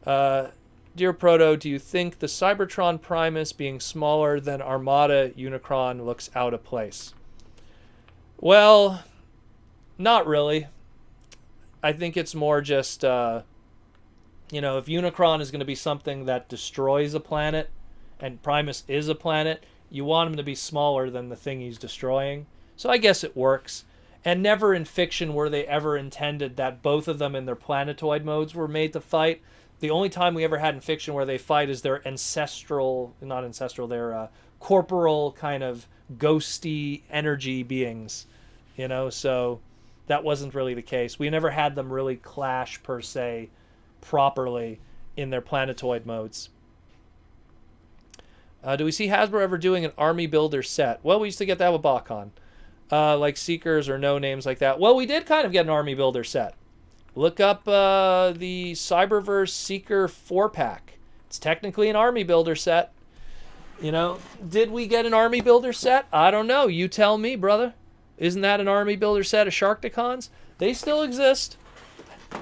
Dear Proto, do you think the Cybertron Primus being smaller than Armada Unicron looks out of place? Well, not really. I think it's more just, if Unicron is going to be something that destroys a planet, and Primus is a planet, you want him to be smaller than the thing he's destroying. So I guess it works. And never in fiction were they ever intended that both of them in their planetoid modes were made to fight. The only time we ever had in fiction where they fight is their their corporal kind of ghosty energy beings, so that wasn't really the case. We never had them really clash per se properly in their planetoid modes. Do we see Hasbro ever doing an army builder set? Well, we used to get that with Bakon. Like Seekers or no names like that. Well, we did kind of get an army builder set. Look up the Cyberverse Seeker 4-pack. It's technically an army builder set. You know, did we get an army builder set? I don't know. You tell me, brother. Isn't that an army builder set of Sharkticons? They still exist.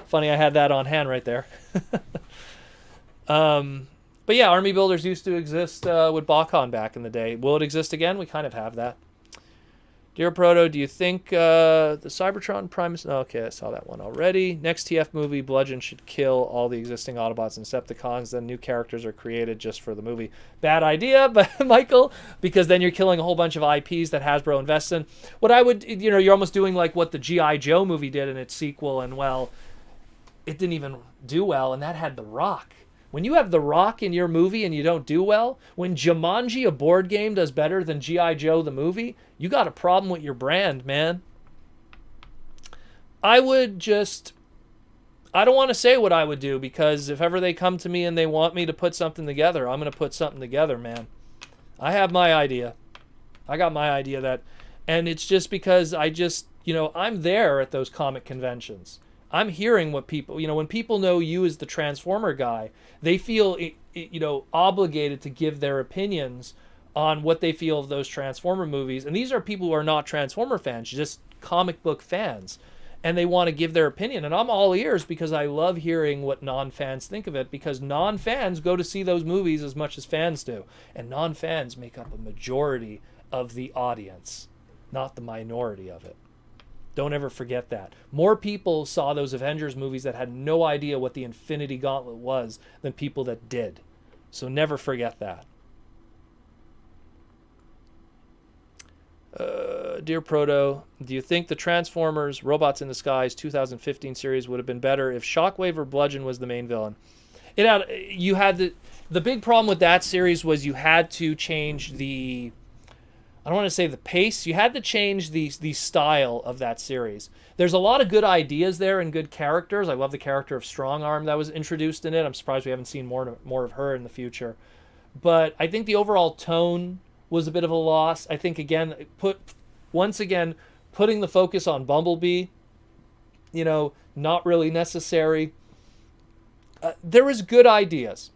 Funny, I had that on hand right there. But yeah, army builders used to exist with Bakon back in the day. Will it exist again? We kind of have that. Dear Proto, do you think the Cybertron Prime... Okay, I saw that one already. Next TF movie, Bludgeon should kill all the existing Autobots and Decepticons. Then new characters are created just for the movie. Bad idea, but Michael, because then you're killing a whole bunch of IPs that Hasbro invests in. What I would... You know, you're almost doing like what the G.I. Joe movie did in its sequel, and well, it didn't even do well, and that had The Rock. When you have The Rock in your movie and you don't do well, when Jumanji, a board game, does better than G.I. Joe, the movie, you got a problem with your brand, man. I don't want to say what I would do, because if ever they come to me and they want me to put something together, I'm going to put something together, man. I have my idea. I got my idea and it's just because I'm there at those comic conventions. I'm hearing what people, when people know you as the Transformer guy, they feel, obligated to give their opinions on what they feel of those Transformer movies. And these are people who are not Transformer fans, just comic book fans. And they want to give their opinion. And I'm all ears because I love hearing what non-fans think of it, because non-fans go to see those movies as much as fans do. And non-fans make up a majority of the audience, not the minority of it. Don't ever forget that. More people saw those Avengers movies that had no idea what the Infinity Gauntlet was than people that did. So never forget that. Dear Proto, do you think the Transformers Robots in Disguise 2015 series would have been better if Shockwave or Bludgeon was the main villain? The big problem with that series was you had to change the... I don't want to say the pace. You had to change the style of that series. There's a lot of good ideas there and good characters. I love the character of Strong Arm that was introduced in it. I'm surprised we haven't seen more of her in the future. But I think the overall tone was a bit of a loss. I think, putting the focus on Bumblebee, not really necessary. There was good ideas,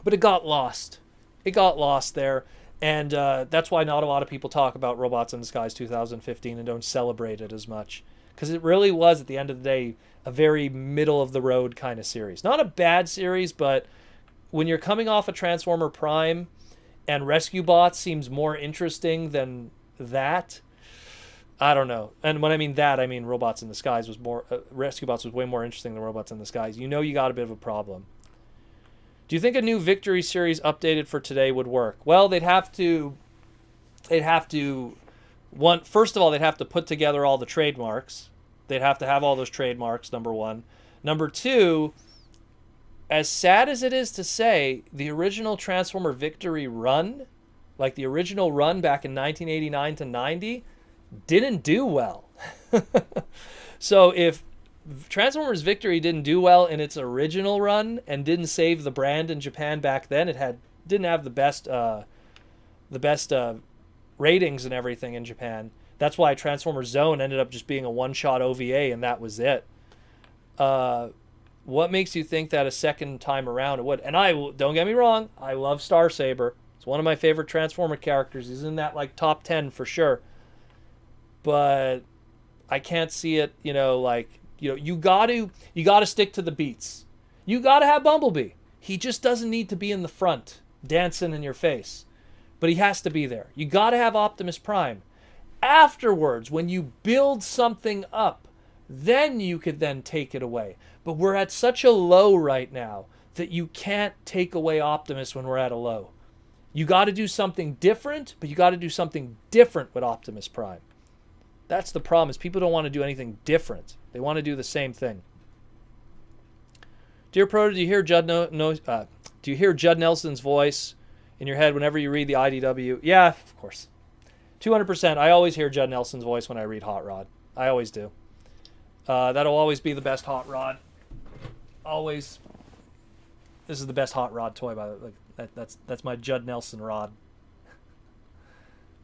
but it got lost. It got lost there. And that's why not a lot of people talk about Robots in Disguise 2015 and don't celebrate it as much. Because it really was, at the end of the day, a very middle-of-the-road kind of series. Not a bad series, but when you're coming off a Transformer Prime and Rescue Bots seems more interesting than that, I don't know. And when I mean that, I mean Robots in Disguise was more... Rescue Bots was way more interesting than Robots in Disguise. You know got a bit of a problem. Do you think a new Victory series updated for today would work? Well, first of all, they'd have to put together all the trademarks. They'd have to have all those trademarks, number one. Number two, as sad as it is to say, the original Transformer Victory run, like the original run back in 1989 to 90, didn't do well. So if Transformers Victory didn't do well in its original run and didn't save the brand in Japan back then, didn't have the best ratings and everything in Japan. That's why Transformers Zone ended up just being a one-shot OVA, and that was it. What makes you think that a second time around it would? And don't get me wrong, I love Starsaber. It's one of my favorite Transformer characters. He's in that top 10 for sure. But I can't see it, you got to stick to the beats. You got to have Bumblebee. He just doesn't need to be in the front, dancing in your face. But he has to be there. You got to have Optimus Prime. Afterwards, when you build something up, then you could then take it away. But we're at such a low right now that you can't take away Optimus when we're at a low. You got to do something different, but you got to do something different with Optimus Prime. That's the problem, is people don't want to do anything different. They want to do the same thing. Dear Proto, do you hear Judd Nelson's voice in your head whenever you read the IDW? Yeah, of course. 200%. I always hear Judd Nelson's voice when I read Hot Rod. I always do. That'll always be the best Hot Rod. Always. This is the best hot rod toy, by the way. Like, that's my Judd Nelson rod.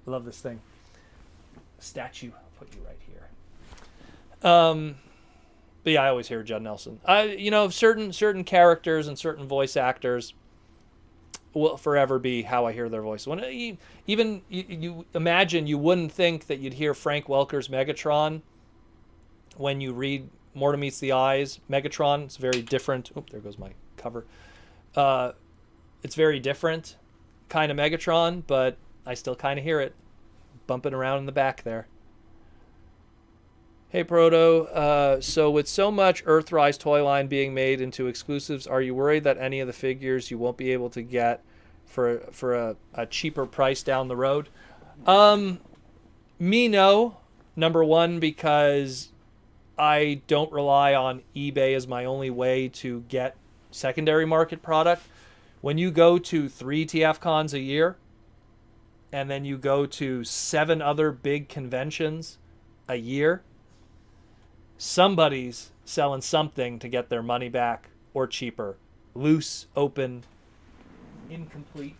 I love this thing. Statue. I'll put you right here. But yeah, I always hear Judd Nelson. Certain characters and certain voice actors will forever be how I hear their voice. When you imagine, you wouldn't think that you'd hear Frank Welker's Megatron when you read More Meets the Eyes. Megatron, it's very different. Oh, there goes my cover. It's very different kind of Megatron, but I still kind of hear it bumping around in the back there. Hey Proto, so with so much EarthRise toy line being made into exclusives, are you worried that any of the figures you won't be able to get for a cheaper price down the road? Me, no. Number one, because I don't rely on eBay as my only way to get secondary market product. When you go to 3 TF cons a year, and then you go to 7 other big conventions a year, somebody's selling something to get their money back or cheaper. Loose, open, incomplete,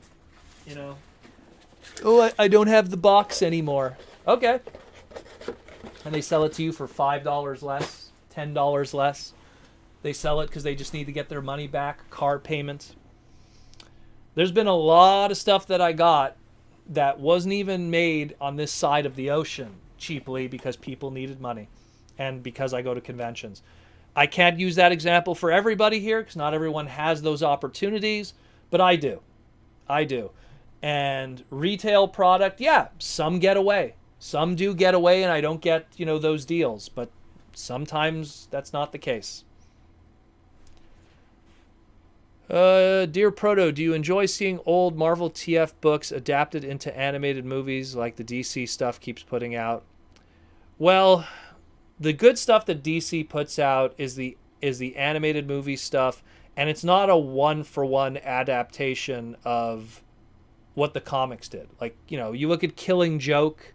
Oh, I don't have the box anymore. Okay. And they sell it to you for $5 less, $10 less. They sell it because they just need to get their money back, car payment. There's been a lot of stuff that I got that wasn't even made on this side of the ocean cheaply because people needed money. And because I go to conventions. I can't use that example for everybody here because not everyone has those opportunities, but I do. And retail product, yeah, some get away. Some do get away and I don't get, those deals, but sometimes that's not the case. Dear Proto, do you enjoy seeing old Marvel TF books adapted into animated movies like the DC stuff keeps putting out? Well, the good stuff that DC puts out is the animated movie stuff, and it's not a one-for-one adaptation of what the comics did. Like, you look at Killing Joke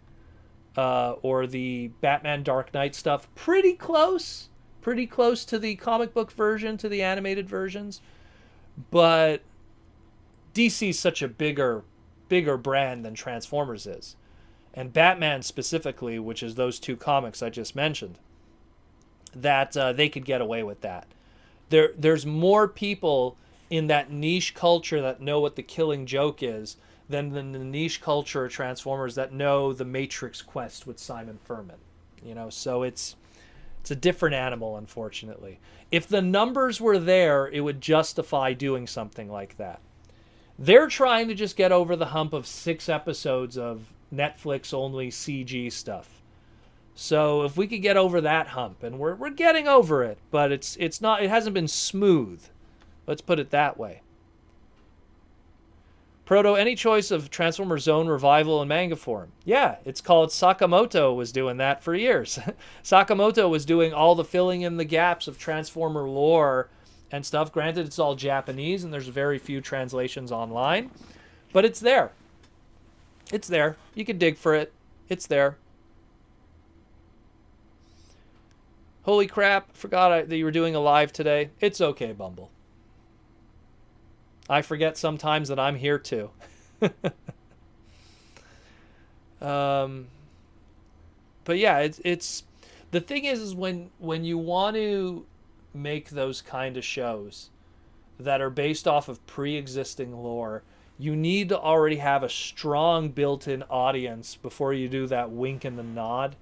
or the Batman Dark Knight stuff, pretty close to the comic book version, to the animated versions. But DC's such a bigger brand than Transformers is. And Batman specifically, which is those 2 comics I just mentioned, that they could get away with that. There's more people in that niche culture that know what the Killing Joke is than the niche culture of Transformers that know the Matrix Quest with Simon Furman. So it's a different animal, unfortunately. If the numbers were there, it would justify doing something like that. They're trying to just get over the hump of 6 episodes of Netflix-only CG stuff. So if we could get over that hump, and we're getting over it, but it hasn't been smooth. Let's put it that way. Proto, any choice of Transformer Zone revival in manga form? Yeah, it's called Sakamoto was doing that for years. Sakamoto was doing all the filling in the gaps of Transformer lore and stuff. Granted, it's all Japanese, and there's very few translations online, but it's there. It's there. You can dig for it. It's there. Holy crap, forgot that you were doing a live today. It's okay, Bumble. I forget sometimes that I'm here too. But yeah, it's the thing is when you want to make those kind of shows that are based off of pre-existing lore, you need to already have a strong built-in audience before you do that wink and the nod,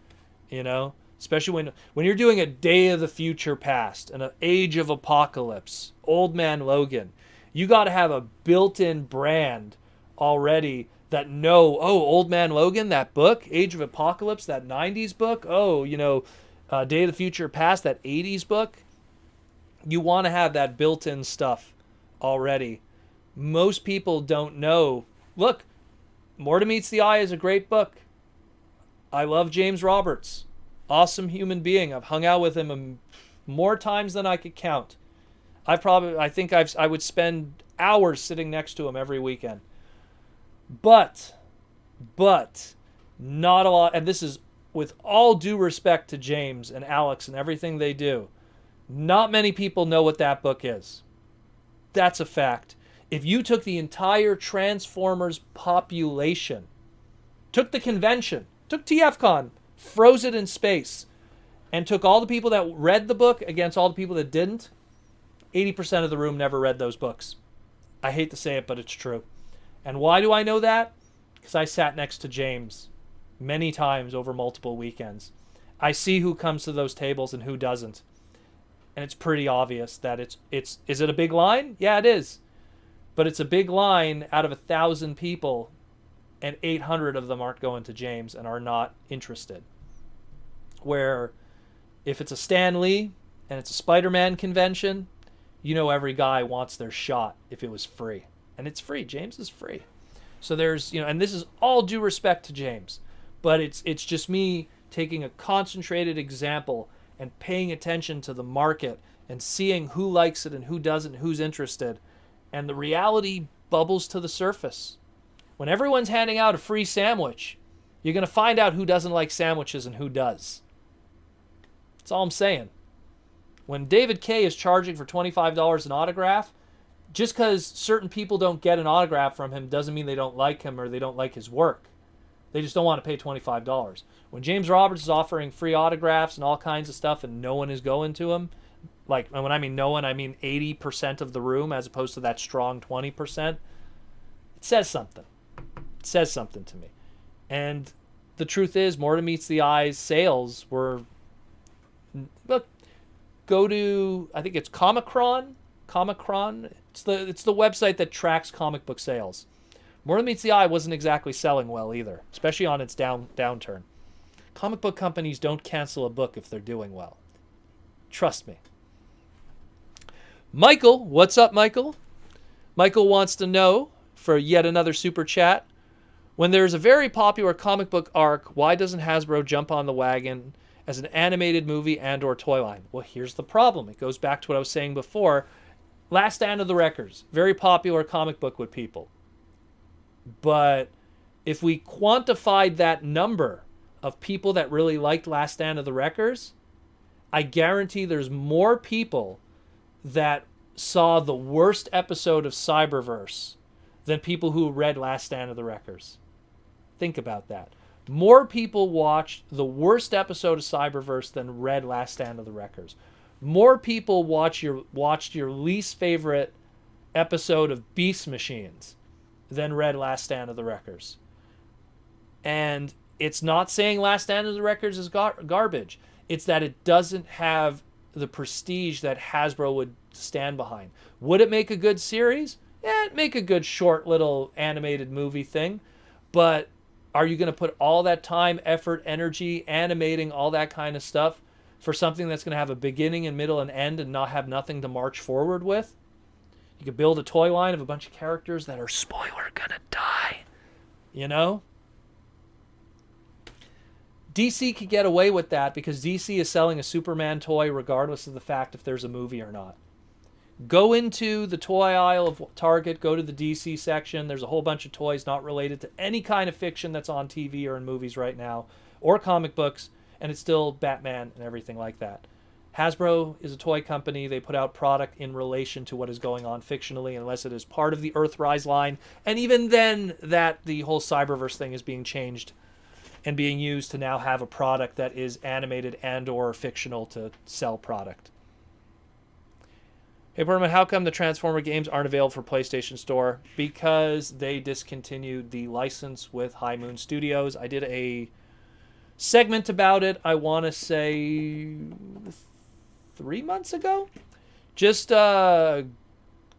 especially when you're doing a Day of the Future Past and an Age of Apocalypse, Old Man Logan. You got to have a built-in brand already that Old Man Logan, that book, Age of Apocalypse, that 90s book, Day of the Future Past, that 80s book. You want to have that built-in stuff already. Most people don't know. Look, More Meets the Eye is a great book. I love James Roberts. Awesome human being. I've hung out with him more times than I could count. I would spend hours sitting next to him every weekend. But not a lot, and this is with all due respect to James and Alex and everything they do, not many people know what that book is. That's a fact. If you took the entire Transformers population, took the convention, took TFCon, froze it in space, and took all the people that read the book against all the people that didn't, 80% of the room never read those books. I hate to say it, but it's true. And why do I know that? Because I sat next to James many times over multiple weekends. I see who comes to those tables and who doesn't. And it's pretty obvious that is it a big line? Yeah, it is. But it's a big line out of 1,000 people, and 800 of them aren't going to James and are not interested. Where if it's a Stan Lee and it's a Spider-Man convention, you know every guy wants their shot if it was free. And it's free. James is free. So there's, and this is all due respect to James, but it's just me taking a concentrated example and paying attention to the market and seeing who likes it and who doesn't, who's interested. And the reality bubbles to the surface. When everyone's handing out a free sandwich, you're going to find out who doesn't like sandwiches and who does. That's all I'm saying. When David K is charging for $25 an autograph, just because certain people don't get an autograph from him doesn't mean they don't like him or they don't like his work. They just don't want to pay $25. When James Roberts is offering free autographs and all kinds of stuff and no one is going to him, like, and when I mean no one, I mean 80% of the room as opposed to that strong 20%, it says something. It says something to me. And the truth is, More Than Meets the Eye's sales were, well, go to, I think it's Comicron. It's the website that tracks comic book sales. More Than Meets the Eye wasn't exactly selling well either, especially on its downturn. Comic book companies don't cancel a book if they're doing well. Trust me. Michael, what's up, Michael? Michael wants to know, for yet another super chat, when there's a very popular comic book arc, why doesn't Hasbro jump on the wagon as an animated movie and or toy line? Well, here's the problem. It goes back to what I was saying before. Last Stand of the Wreckers, very popular comic book with people. But if we quantified that number of people that really liked Last Stand of the Wreckers, I guarantee there's more people that saw the worst episode of Cyberverse than people who read Last Stand of the Wreckers. Think about that. More people watched the worst episode of Cyberverse than read Last Stand of the Wreckers. More people watched your least favorite episode of Beast Machines than read Last Stand of the Wreckers. And it's not saying Last Stand of the Wreckers is garbage. It's that it doesn't have the prestige that Hasbro would stand behind. Would it make a good series? Yeah, it'd make a good short little animated movie thing. But are you going to put all that time, effort, energy, animating, all that kind of stuff for something that's going to have a beginning and middle and end and not have nothing to march forward with? You could build a toy line of a bunch of characters that are, spoiler, gonna die. You know? DC could get away with that because DC is selling a Superman toy regardless of the fact if there's a movie or not. Go into the toy aisle of Target, go to the DC section. There's a whole bunch of toys not related to any kind of fiction that's on TV or in movies right now, or comic books, and it's still Batman and everything like that. Hasbro is a toy company. They put out product in relation to what is going on fictionally, unless it is part of the EarthRise line. And even then, that the whole Cyberverse thing is being changed and being used to now have a product that is animated and or fictional to sell product. Hey, Berman, how come the Transformer games aren't available for PlayStation Store? Because they discontinued the license with High Moon Studios. I did a segment about it, I want to say 3 months ago. Just go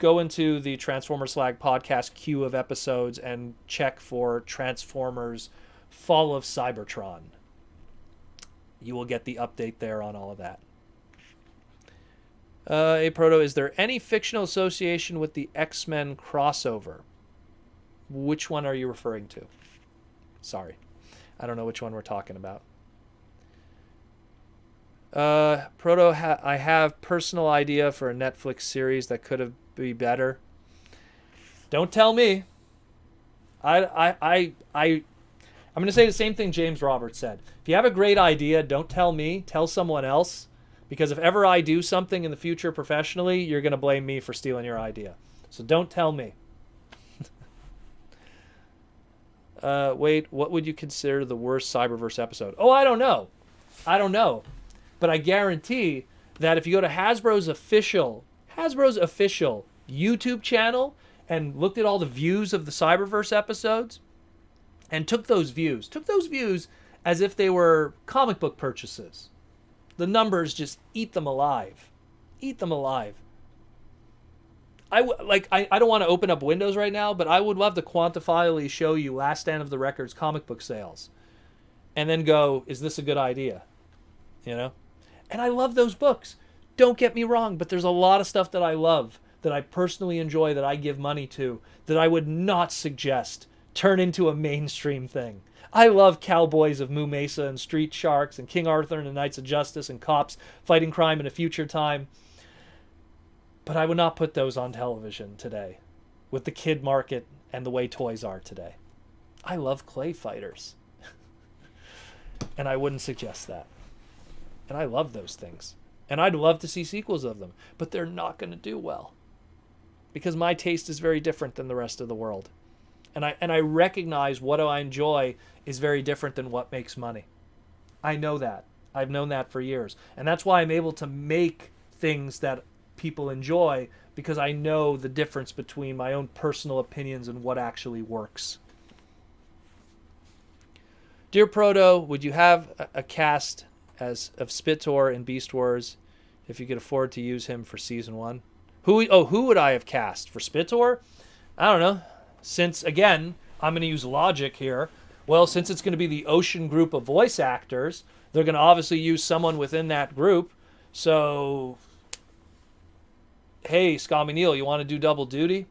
into the Transformer Slag podcast queue of episodes and check for Transformers Fall of Cybertron. You will get the update there on all of that. Hey, Proto, is there any fictional association with the X-Men crossover? Which one are you referring to? Sorry. I don't know which one we're talking about. Proto, I have personal idea for a Netflix series that could have been better. Don't tell me. I'm going to say the same thing James Roberts said. If you have a great idea, don't tell me. Tell someone else. Because if ever I do something in the future professionally, you're going to blame me for stealing your idea. So don't tell me. Wait, what would you consider the worst Cyberverse episode? Oh, I don't know. I don't know. But I guarantee that if you go to Hasbro's official YouTube channel and looked at all the views of the Cyberverse episodes and took those views as if they were comic book purchases, the numbers just eat them alive. Eat them alive. I don't want to open up Windows right now, but I would love to quantifiably show you Last Stand of the Records comic book sales. And then go, is this a good idea? You know? And I love those books. Don't get me wrong, but there's a lot of stuff that I love, that I personally enjoy, that I give money to, that I would not suggest turn into a mainstream thing. I love Cowboys of Moo Mesa and Street Sharks and King Arthur and the Knights of Justice and Cops Fighting Crime in a Future Time. But I would not put those on television today with the kid market and the way toys are today. I love Clay Fighters. And I wouldn't suggest that. And I love those things. And I'd love to see sequels of them. But they're not going to do well. Because my taste is very different than the rest of the world. And I recognize what I enjoy is very different than what makes money. I know that. I've known that for years. And that's why I'm able to make things that people enjoy, because I know the difference between my own personal opinions and what actually works. Dear Proto, would you have a cast of Spitor in Beast Wars if you could afford to use him for season 1? Who would I have cast for Spitor? I don't know. Since, again, I'm going to use logic here. Well, since it's going to be the Ocean group of voice actors, they're going to obviously use someone within that group. So, hey, Scammy Neal, you want to do double duty?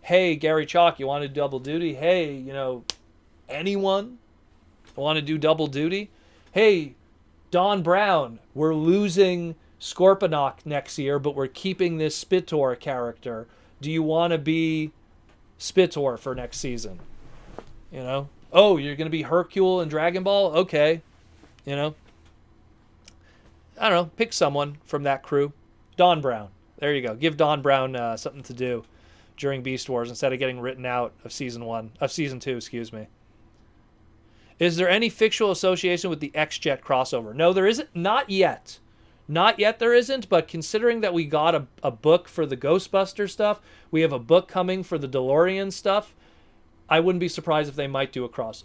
Hey, Gary Chalk, you want to do double duty? Hey, anyone want to do double duty? Hey, Don Brown, we're losing Scorponok next year, but we're keeping this Spitor character. Do you want to be Spitor for next season? Oh, you're going to be Hercule in Dragon Ball? Okay. I don't know. Pick someone from that crew. Don Brown. There you go. Give Don Brown something to do during Beast Wars instead of getting written out of season 2, excuse me. Is there any fictional association with the X-Jet crossover? No, there isn't. Not yet. Not yet there isn't, but considering that we got a book for the Ghostbuster stuff, we have a book coming for the DeLorean stuff, I wouldn't be surprised if they might do a crossover.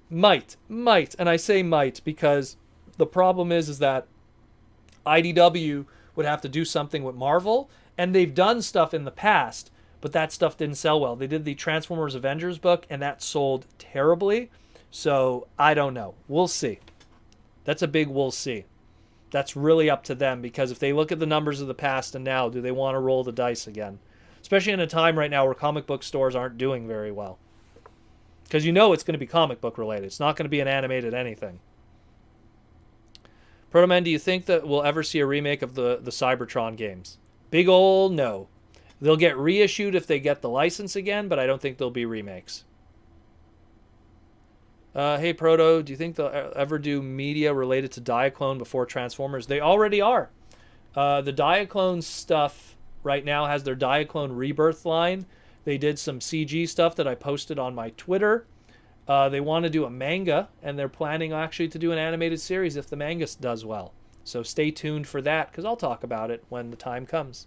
Might. And I say might because the problem is that IDW would have to do something with Marvel, and they've done stuff in the past, but that stuff didn't sell well. They did the Transformers Avengers book, and that sold terribly, so I don't know. We'll see. That's a big we'll see. That's really up to them, because if they look at the numbers of the past and now, do they want to roll the dice again? Especially in a time right now where comic book stores aren't doing very well. Because it's going to be comic book related. It's not going to be an animated anything. Protoman, do you think that we'll ever see a remake of the Cybertron games? Big ol' no. They'll get reissued if they get the license again, but I don't think there'll be remakes. Hey, Proto, do you think they'll ever do media related to Diaclone before Transformers? They already are. The Diaclone stuff right now has their Diaclone Rebirth line. They did some CG stuff that I posted on my Twitter. They want to do a manga, and they're planning actually to do an animated series if the manga does well. So stay tuned for that, because I'll talk about it when the time comes.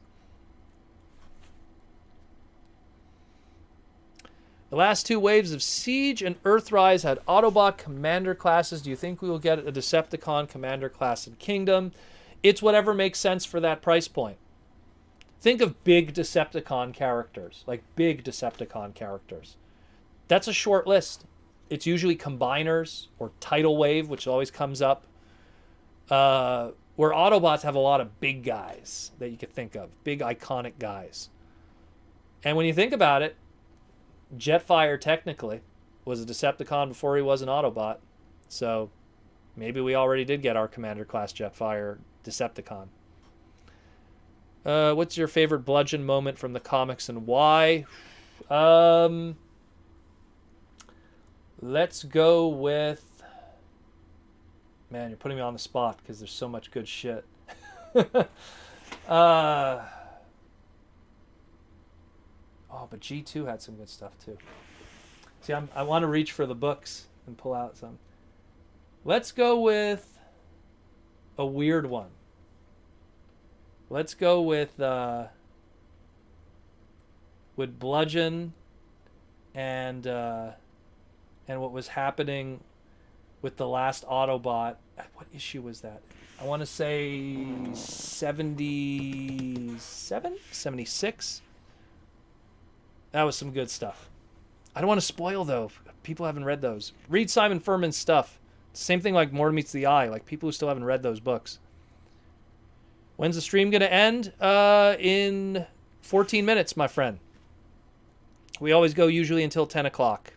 The last 2 waves of Siege and EarthRise had Autobot Commander classes. Do you think we will get a Decepticon Commander class in Kingdom? It's whatever makes sense for that price point. Think of big Decepticon characters, like big Decepticon characters. That's a short list. It's usually Combiners or Tidal Wave, which always comes up. Where Autobots have a lot of big guys that you could think of. Big, iconic guys. And when you think about it, Jetfire technically was a Decepticon before he was an Autobot. So maybe we already did get our Commander class Jetfire Decepticon. What's your favorite bludgeon moment from the comics and why? Let's go with... Man, you're putting me on the spot because there's so much good shit. Oh, but G2 had some good stuff too. See, I want to reach for the books and pull out some. Let's go with a weird one. Let's go with Bludgeon and what was happening with the last Autobot. What issue was that? I want to say 77? 76? That was some good stuff. I don't want to spoil, though. People haven't read those. Read Simon Furman's stuff. Same thing like More Meets the Eye. Like, people who still haven't read those books. When's the stream going to end? In 14 minutes, my friend. We always go usually until 10 o'clock.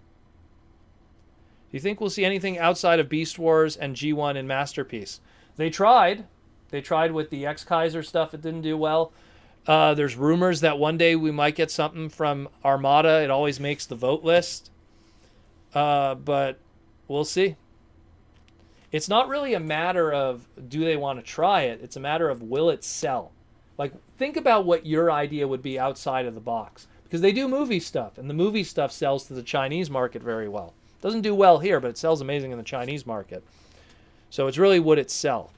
Do you think we'll see anything outside of Beast Wars and G1 and Masterpiece? They tried. They tried with the X-Kaiser stuff. It didn't do well. There's rumors that one day we might get something from Armada. It always makes the vote list. But we'll see. It's not really a matter of do they want to try it. It's a matter of will it sell. Like, think about what your idea would be outside of the box. Because they do movie stuff. And the movie stuff sells to the Chinese market very well. Doesn't do well here, but it sells amazing in the Chinese market. So it's really would it sell.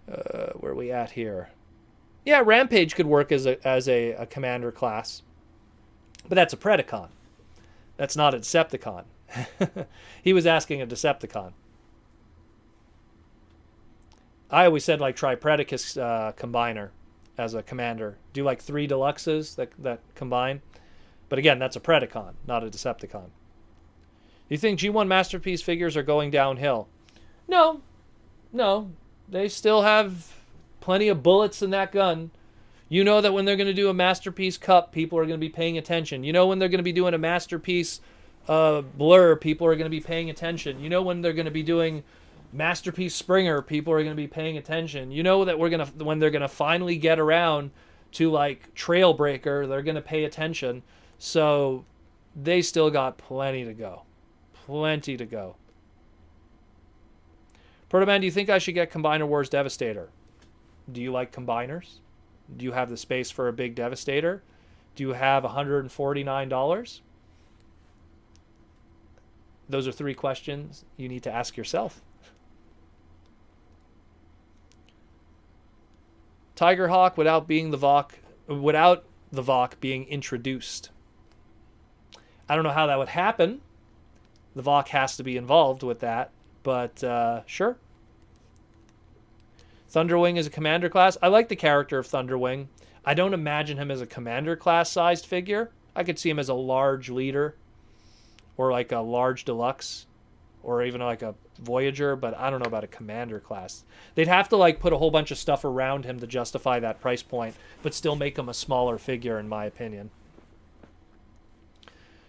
Where are we at here? Yeah, Rampage could work as a commander class. But that's a Predacon. That's not a Decepticon. He was asking a Decepticon. I always said, like, try Predacus Combiner as a commander. Do, like, 3 Deluxes that combine. But again, that's a Predacon, not a Decepticon. Do you think G1 Masterpiece figures are going downhill? No. No. They still have plenty of bullets in that gun. You know that when they're going to do a Masterpiece Cup, people are going to be paying attention. You know when they're going to be doing a Masterpiece Blur, people are going to be paying attention. You know when they're going to be doing Masterpiece Springer, people are going to be paying attention. You know that when they're going to finally get around to, like, Trailbreaker, they're going to pay attention. So they still got plenty to go. Plenty to go. Protoman, do you think I should get Combiner Wars Devastator? Do you like combiners? Do you have the space for a big Devastator? Do you have $149? Those are 3 questions you need to ask yourself. Tigerhawk without the Vok being introduced. I don't know how that would happen. The Vok has to be involved with that, but sure. Thunderwing is a commander class. I like the character of Thunderwing. I don't imagine him as a commander class sized figure. I could see him as a large leader or like a large deluxe or even like a Voyager, but I don't know about a commander class. They'd have to, like, put a whole bunch of stuff around him to justify that price point, but still make him a smaller figure, in my opinion.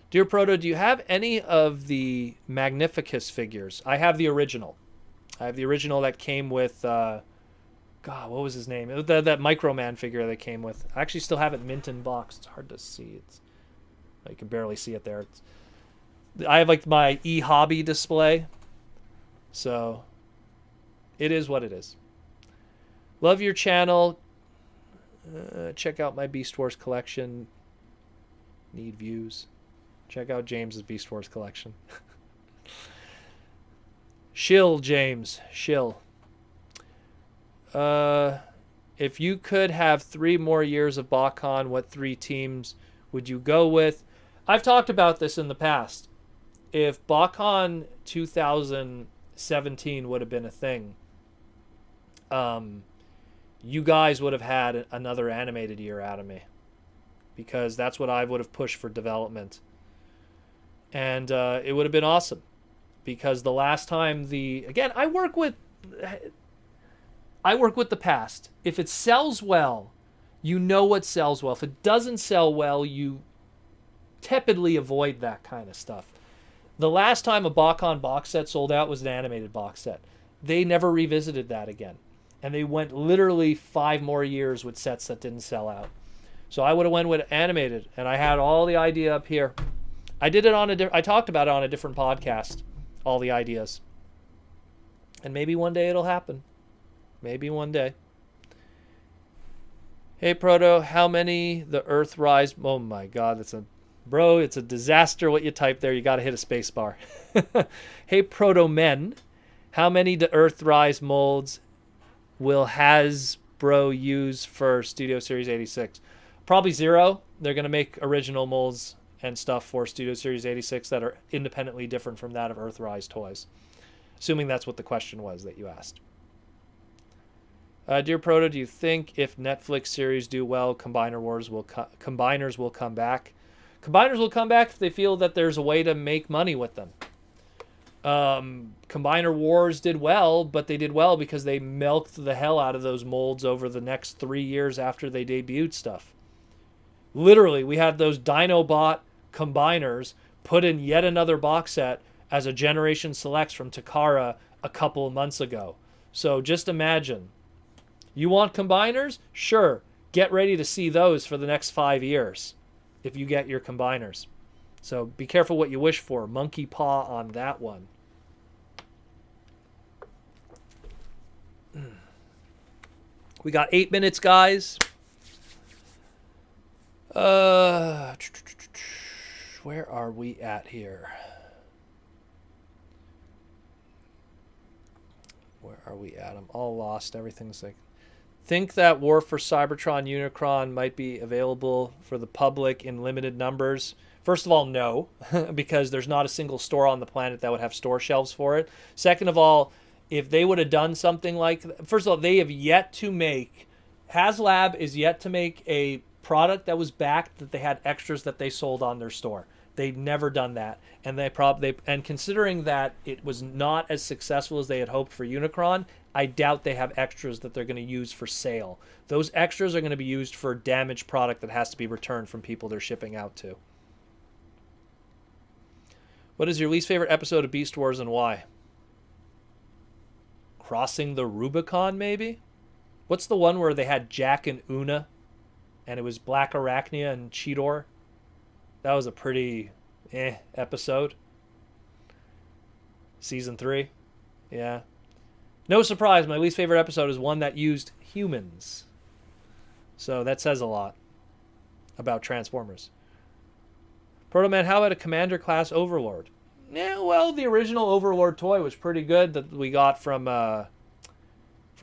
Dear Proto, do you have any of the Magnificus figures? I have the original. I have the original that came with, God, what was his name? It was that Microman figure that came with. I actually still have it mint in box. It's hard to see. You can barely see it there. I have, like, my e-hobby display. So, it is what it is. Love your channel. Check out my Beast Wars collection. Need views. Check out James's Beast Wars collection. Shill, James. Shill. If you could have 3 more years of BotCon, what 3 teams would you go with? I've talked about this in the past. If BotCon 2017 would have been a thing, you guys would have had another animated year out of me. Because that's what I would have pushed for development. And it would have been awesome. Because the last time again, I work with the past. If it sells well, you know what sells well. If it doesn't sell well, you tepidly avoid that kind of stuff. The last time a BotCon box set sold out was an animated box set. They never revisited that again. And they went literally 5 more years with sets that didn't sell out. So I would have went with animated, and I had all the idea up here. I did it I talked about it on a different podcast, all the ideas. And maybe one day it'll happen. Maybe one day. Hey, Proto, how many the EarthRise... Oh, my God. Bro, it's a disaster what you type there. You got to hit a space bar. Hey, Proto Men, how many the EarthRise molds will Hasbro use for Studio Series 86? Probably 0. They're going to make original molds and stuff for Studio Series 86 that are independently different from that of EarthRise toys. Assuming that's what the question was that you asked. Dear Proto, do you think if Netflix series do well, Combiners will come back? Combiners will come back if they feel that there's a way to make money with them. Combiner Wars did well, but they did well because they milked the hell out of those molds over the next 3 years after they debuted stuff. Literally, we had those Dinobot Combiners put in yet another box set as a Generation Selects from Takara a couple of months ago. So just imagine. You want Combiners? Sure. Get ready to see those for the next 5 years if you get your Combiners. So be careful what you wish for. Monkey paw on that one. We got 8 minutes, guys. Where are we at here? Where are we at? I'm all lost. Everything's like... Think that War for Cybertron Unicron might be available for the public in limited numbers. First of all, no, because there's not a single store on the planet that would have store shelves for it. Second of all, if they would have done something like... First of all, they have yet to make... Haslab is yet to make a product that was backed that they had extras that they sold on their store. They've never done that. And considering that it was not as successful as they had hoped for Unicron, I doubt they have extras that they're going to use for sale. Those extras are going to be used for damaged product that has to be returned from people they're shipping out to. What is your least favorite episode of Beast Wars and why? Crossing the Rubicon, maybe? What's the one where they had Jack and Una, and it was Black Arachnia and Cheetor? That was a pretty episode. Season 3. Yeah. No surprise, my least favorite episode is one that used humans. So that says a lot about Transformers. Proto Man, how about a Commander class Overlord? Yeah, well, the original Overlord toy was pretty good that we got from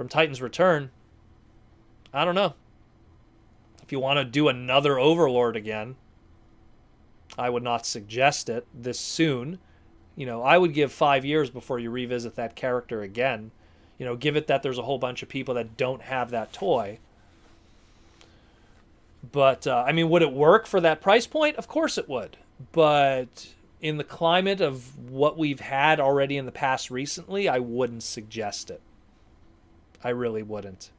Titan's Return. I don't know. If you want to do another Overlord again, I would not suggest it this soon. You know, I would give 5 years before you revisit that character again. You know, give it that there's a whole bunch of people that don't have that toy. But, I mean, would it work for that price point? Of course it would. But in the climate of what we've had already in the past recently, I wouldn't suggest it. I really wouldn't.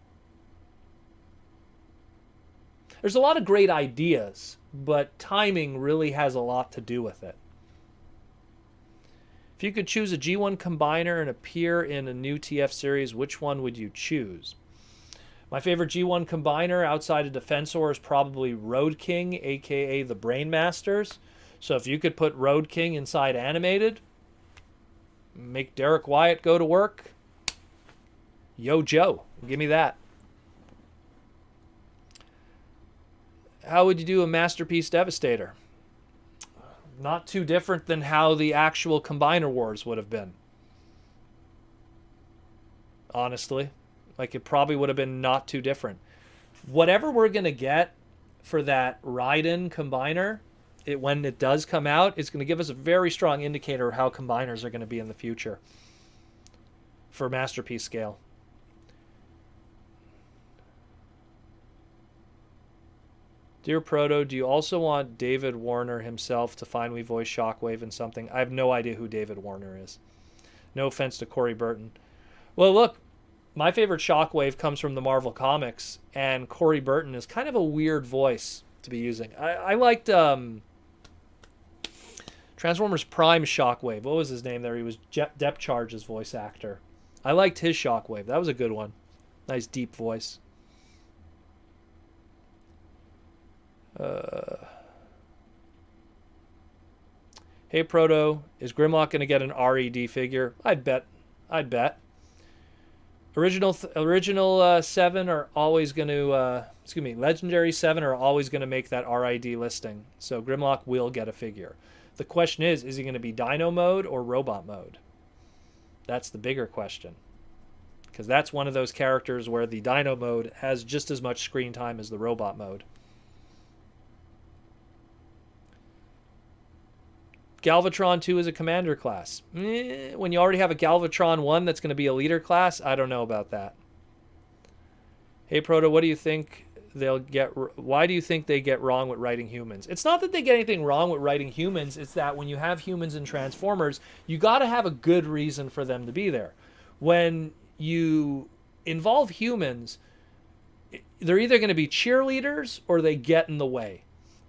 There's a lot of great ideas, but timing really has a lot to do with it. If you could choose a G1 Combiner and appear in a new TF series, which one would you choose? My favorite G1 Combiner outside of Defensor is probably Road King, aka the Brain Masters. So if you could put Road King inside animated, make Derek Wyatt go to work, yo Joe, give me that. How would you do a Masterpiece Devastator? Not too different than how the actual Combiner Wars would have been. Honestly. Like, it probably would have been not too different. Whatever we're going to get for that Raiden Combiner, when it does come out, it's going to give us a very strong indicator of how Combiners are going to be in the future for Masterpiece scale. Dear Proto, do you also want David Warner himself to finally voice Shockwave in something? I have no idea who David Warner is. No offense to Corey Burton. Well, look, my favorite Shockwave comes from the Marvel Comics, and Corey Burton is kind of a weird voice to be using. I liked Transformers Prime Shockwave. What was his name there? He was Depth Charge's voice actor. I liked his Shockwave. That was a good one. Nice deep voice. Hey Proto, is Grimlock going to get an RED figure? I'd bet. Original 7 are always going to, Legendary 7 are always going to make that RID listing. So Grimlock will get a figure. The question is he going to be Dino mode or Robot mode? That's the bigger question. Because that's one of those characters where the Dino mode has just as much screen time as the Robot mode. Galvatron 2 is a commander class. When you already have a Galvatron 1 that's going to be a leader class, I don't know about that. Hey Proto, what do you think why do you think they get wrong with writing humans? It's not that they get anything wrong with writing humans, it's that when you have humans in Transformers, you got to have a good reason for them to be there. When you involve humans, they're either going to be cheerleaders or they get in the way.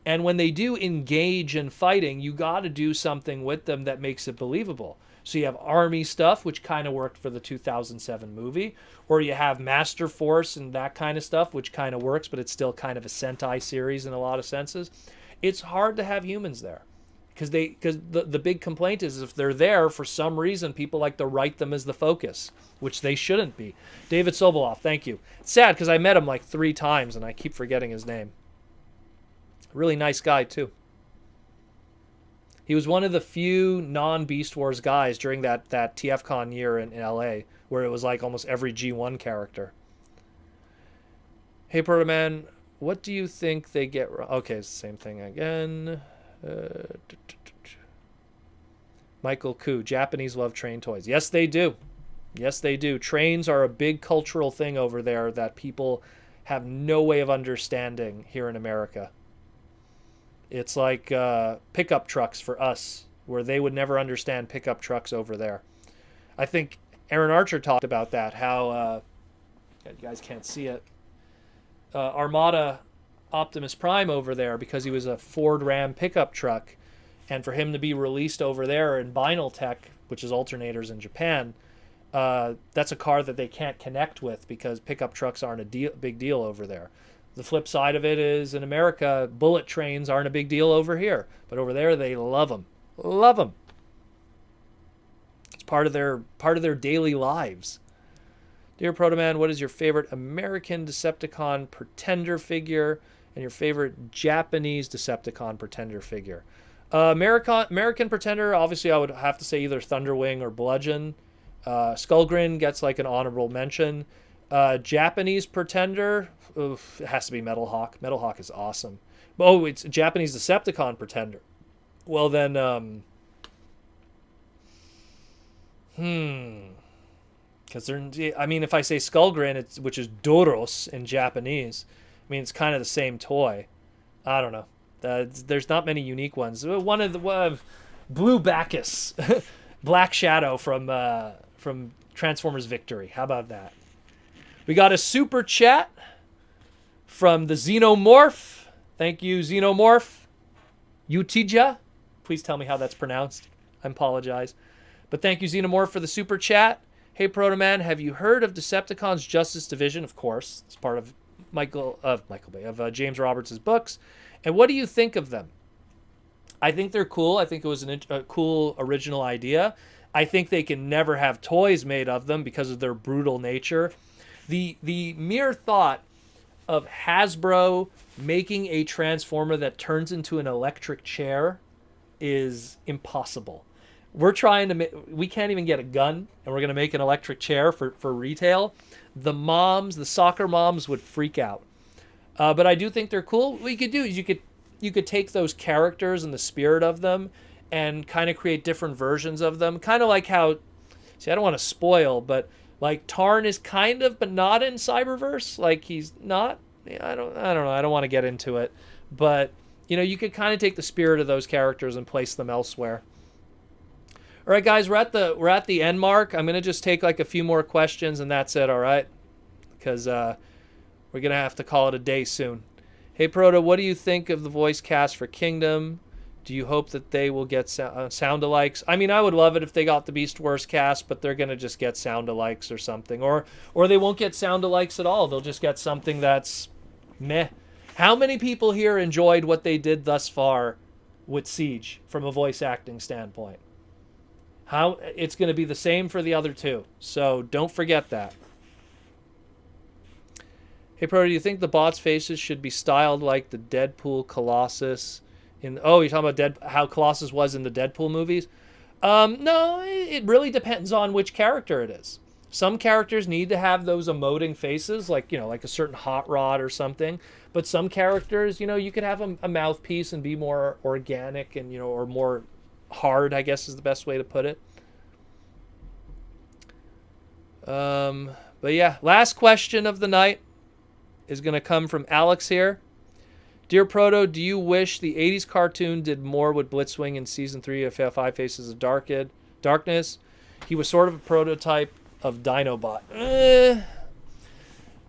And when they do engage in fighting, you got to do something with them that makes it believable. So you have army stuff, which kind of worked for the 2007 movie, or you have Master Force and that kind of stuff, which kind of works, but it's still kind of a Sentai series in a lot of senses. It's hard to have humans there because the big complaint is if they're there for some reason, people like to write them as the focus, which they shouldn't be. David Sobolov, thank you. It's sad because I met him like 3 times and I keep forgetting his name. Really nice guy, too. He was one of the few non-Beast Wars guys during that TFCon year in LA, where it was like almost every G1 character. Hey, Protoman, what do you think they get wrong? Okay, it's the same thing again. Michael Koo, Japanese love train toys. Yes, they do. Yes, they do. Trains are a big cultural thing over there that people have no way of understanding here in America. It's like pickup trucks for us, where they would never understand pickup trucks over there. I think Aaron Archer talked about that, how, you guys can't see it, Armada Optimus Prime over there, because he was a Ford Ram pickup truck, and for him to be released over there in Vinyl Tech, which is alternators in Japan, that's a car that they can't connect with because pickup trucks aren't a big deal over there. The flip side of it is in America, bullet trains aren't a big deal over here. But over there, they love them. Love them. It's part of their daily lives. Dear Protoman, what is your favorite American Decepticon Pretender figure and your favorite Japanese Decepticon Pretender figure? American Pretender, obviously I would have to say either Thunderwing or Bludgeon. Skullgrin gets like an honorable mention. Japanese Pretender, it has to be Metal Hawk. Metal Hawk is awesome. Oh, it's a Japanese Decepticon Pretender. Well then, because I mean, if I say Skullgrin, which is Doros in Japanese, I mean it's kind of the same toy. I don't know. There's not many unique ones. One of the Blue Bacchus, Black Shadow from Transformers Victory. How about that? We got a super chat from the Xenomorph. Thank you, Xenomorph. Utija. Please tell me how that's pronounced. I apologize. But thank you, Xenomorph, for the super chat. Hey, Protoman, have you heard of Decepticons Justice Division? Of course. It's part of James Roberts' books. And what do you think of them? I think they're cool. I think it was a cool original idea. I think they can never have toys made of them because of their brutal nature. The mere thought of Hasbro making a Transformer that turns into an electric chair is impossible. We can't even get a gun, and we're going to make an electric chair for retail. The soccer moms would freak out. But I do think they're cool. What you could do is you could take those characters and the spirit of them and kind of create different versions of them. Kind of like how, I don't want to spoil, but like Tarn is kind of, but not in Cyberverse. Like he's not. I don't know. I don't want to get into it, but you could kind of take the spirit of those characters and place them elsewhere. All right, guys, we're at the end mark. I'm gonna just take like a few more questions and that's it. All right, because we're gonna have to call it a day soon. Hey, Proto, what do you think of the voice cast for Kingdom? Do you hope that they will get sound-alikes? I mean, I would love it if they got the Beast Wars cast, but they're going to just get sound-alikes or something. Or they won't get sound-alikes at all. They'll just get something that's meh. How many people here enjoyed what they did thus far with Siege from a voice acting standpoint? It's going to be the same for the other two. So don't forget that. Hey, Pro, do you think the bots' faces should be styled like the Deadpool Colossus in? Oh, you're talking about how Colossus was in the Deadpool movies? No, it really depends on which character it is. Some characters need to have those emoting faces, like like a certain Hot Rod or something. But some characters, you could have a mouthpiece and be more organic and or more hard, I guess is the best way to put it. But yeah, last question of the night is going to come from Alex here. Dear Proto, do you wish the 80s cartoon did more with Blitzwing in Season 3 of Five Faces of Darkness? He was sort of a prototype of Dinobot.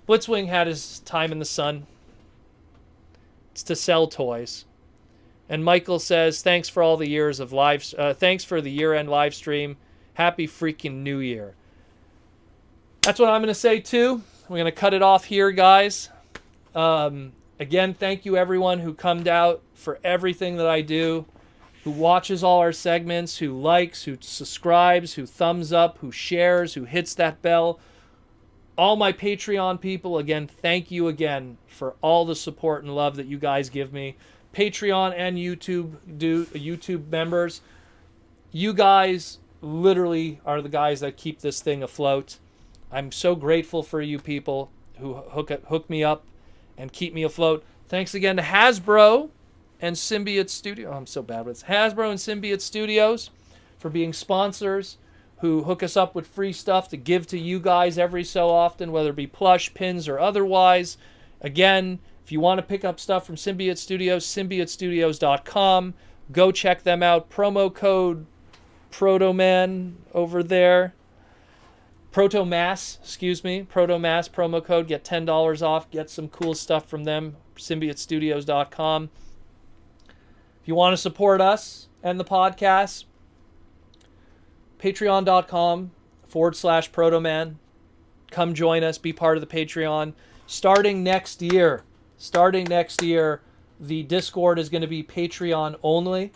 Blitzwing had his time in the sun. It's to sell toys. And Michael says, thanks for all the years of thanks for the year-end live stream. Happy freaking New Year. That's what I'm going to say too. We're going to cut it off here, guys. Again, thank you everyone who comes out for everything that I do, who watches all our segments, who likes, who subscribes, who thumbs up, who shares, who hits that bell. All my Patreon people, again, thank you again for all the support and love that you guys give me. Patreon and YouTube members, you guys literally are the guys that keep this thing afloat. I'm so grateful for you people who hook me up and keep me afloat. Thanks again to Hasbro and Symbiote Studios. Oh, I'm so bad with this. Hasbro and Symbiote Studios for being sponsors who hook us up with free stuff to give to you guys every so often, whether it be plush, pins, or otherwise. Again, if you want to pick up stuff from Symbiote Studios, symbiotestudios.com. Go check them out. Promo code ProtoMan over there. Protomass promo code, get $10 off, get some cool stuff from them, symbiotestudios.com. If you want to support us and the podcast, patreon.com/protoman. Come join us, be part of the Patreon. Starting next year, the Discord is going to be Patreon only.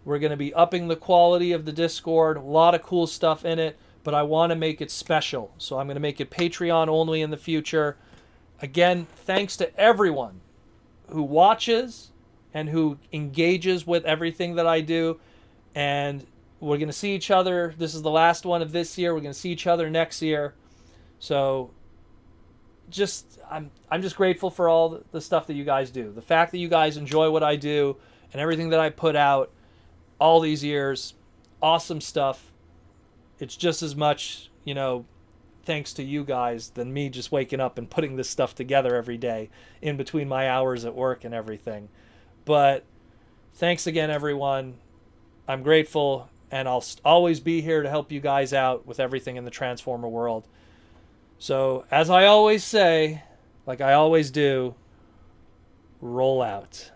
We're going to be upping the quality of the Discord, a lot of cool stuff in it. But I want to make it special. So I'm going to make it Patreon only in the future. Again, thanks to everyone who watches and who engages with everything that I do. And we're going to see each other. This is the last one of this year. We're going to see each other next year. So I'm just grateful for all the stuff that you guys do. The fact that you guys enjoy what I do and everything that I put out all these years. Awesome stuff. It's just as much, thanks to you guys than me just waking up and putting this stuff together every day in between my hours at work and everything. But thanks again, everyone. I'm grateful, and I'll always be here to help you guys out with everything in the Transformer world. So, as I always say, like I always do, roll out.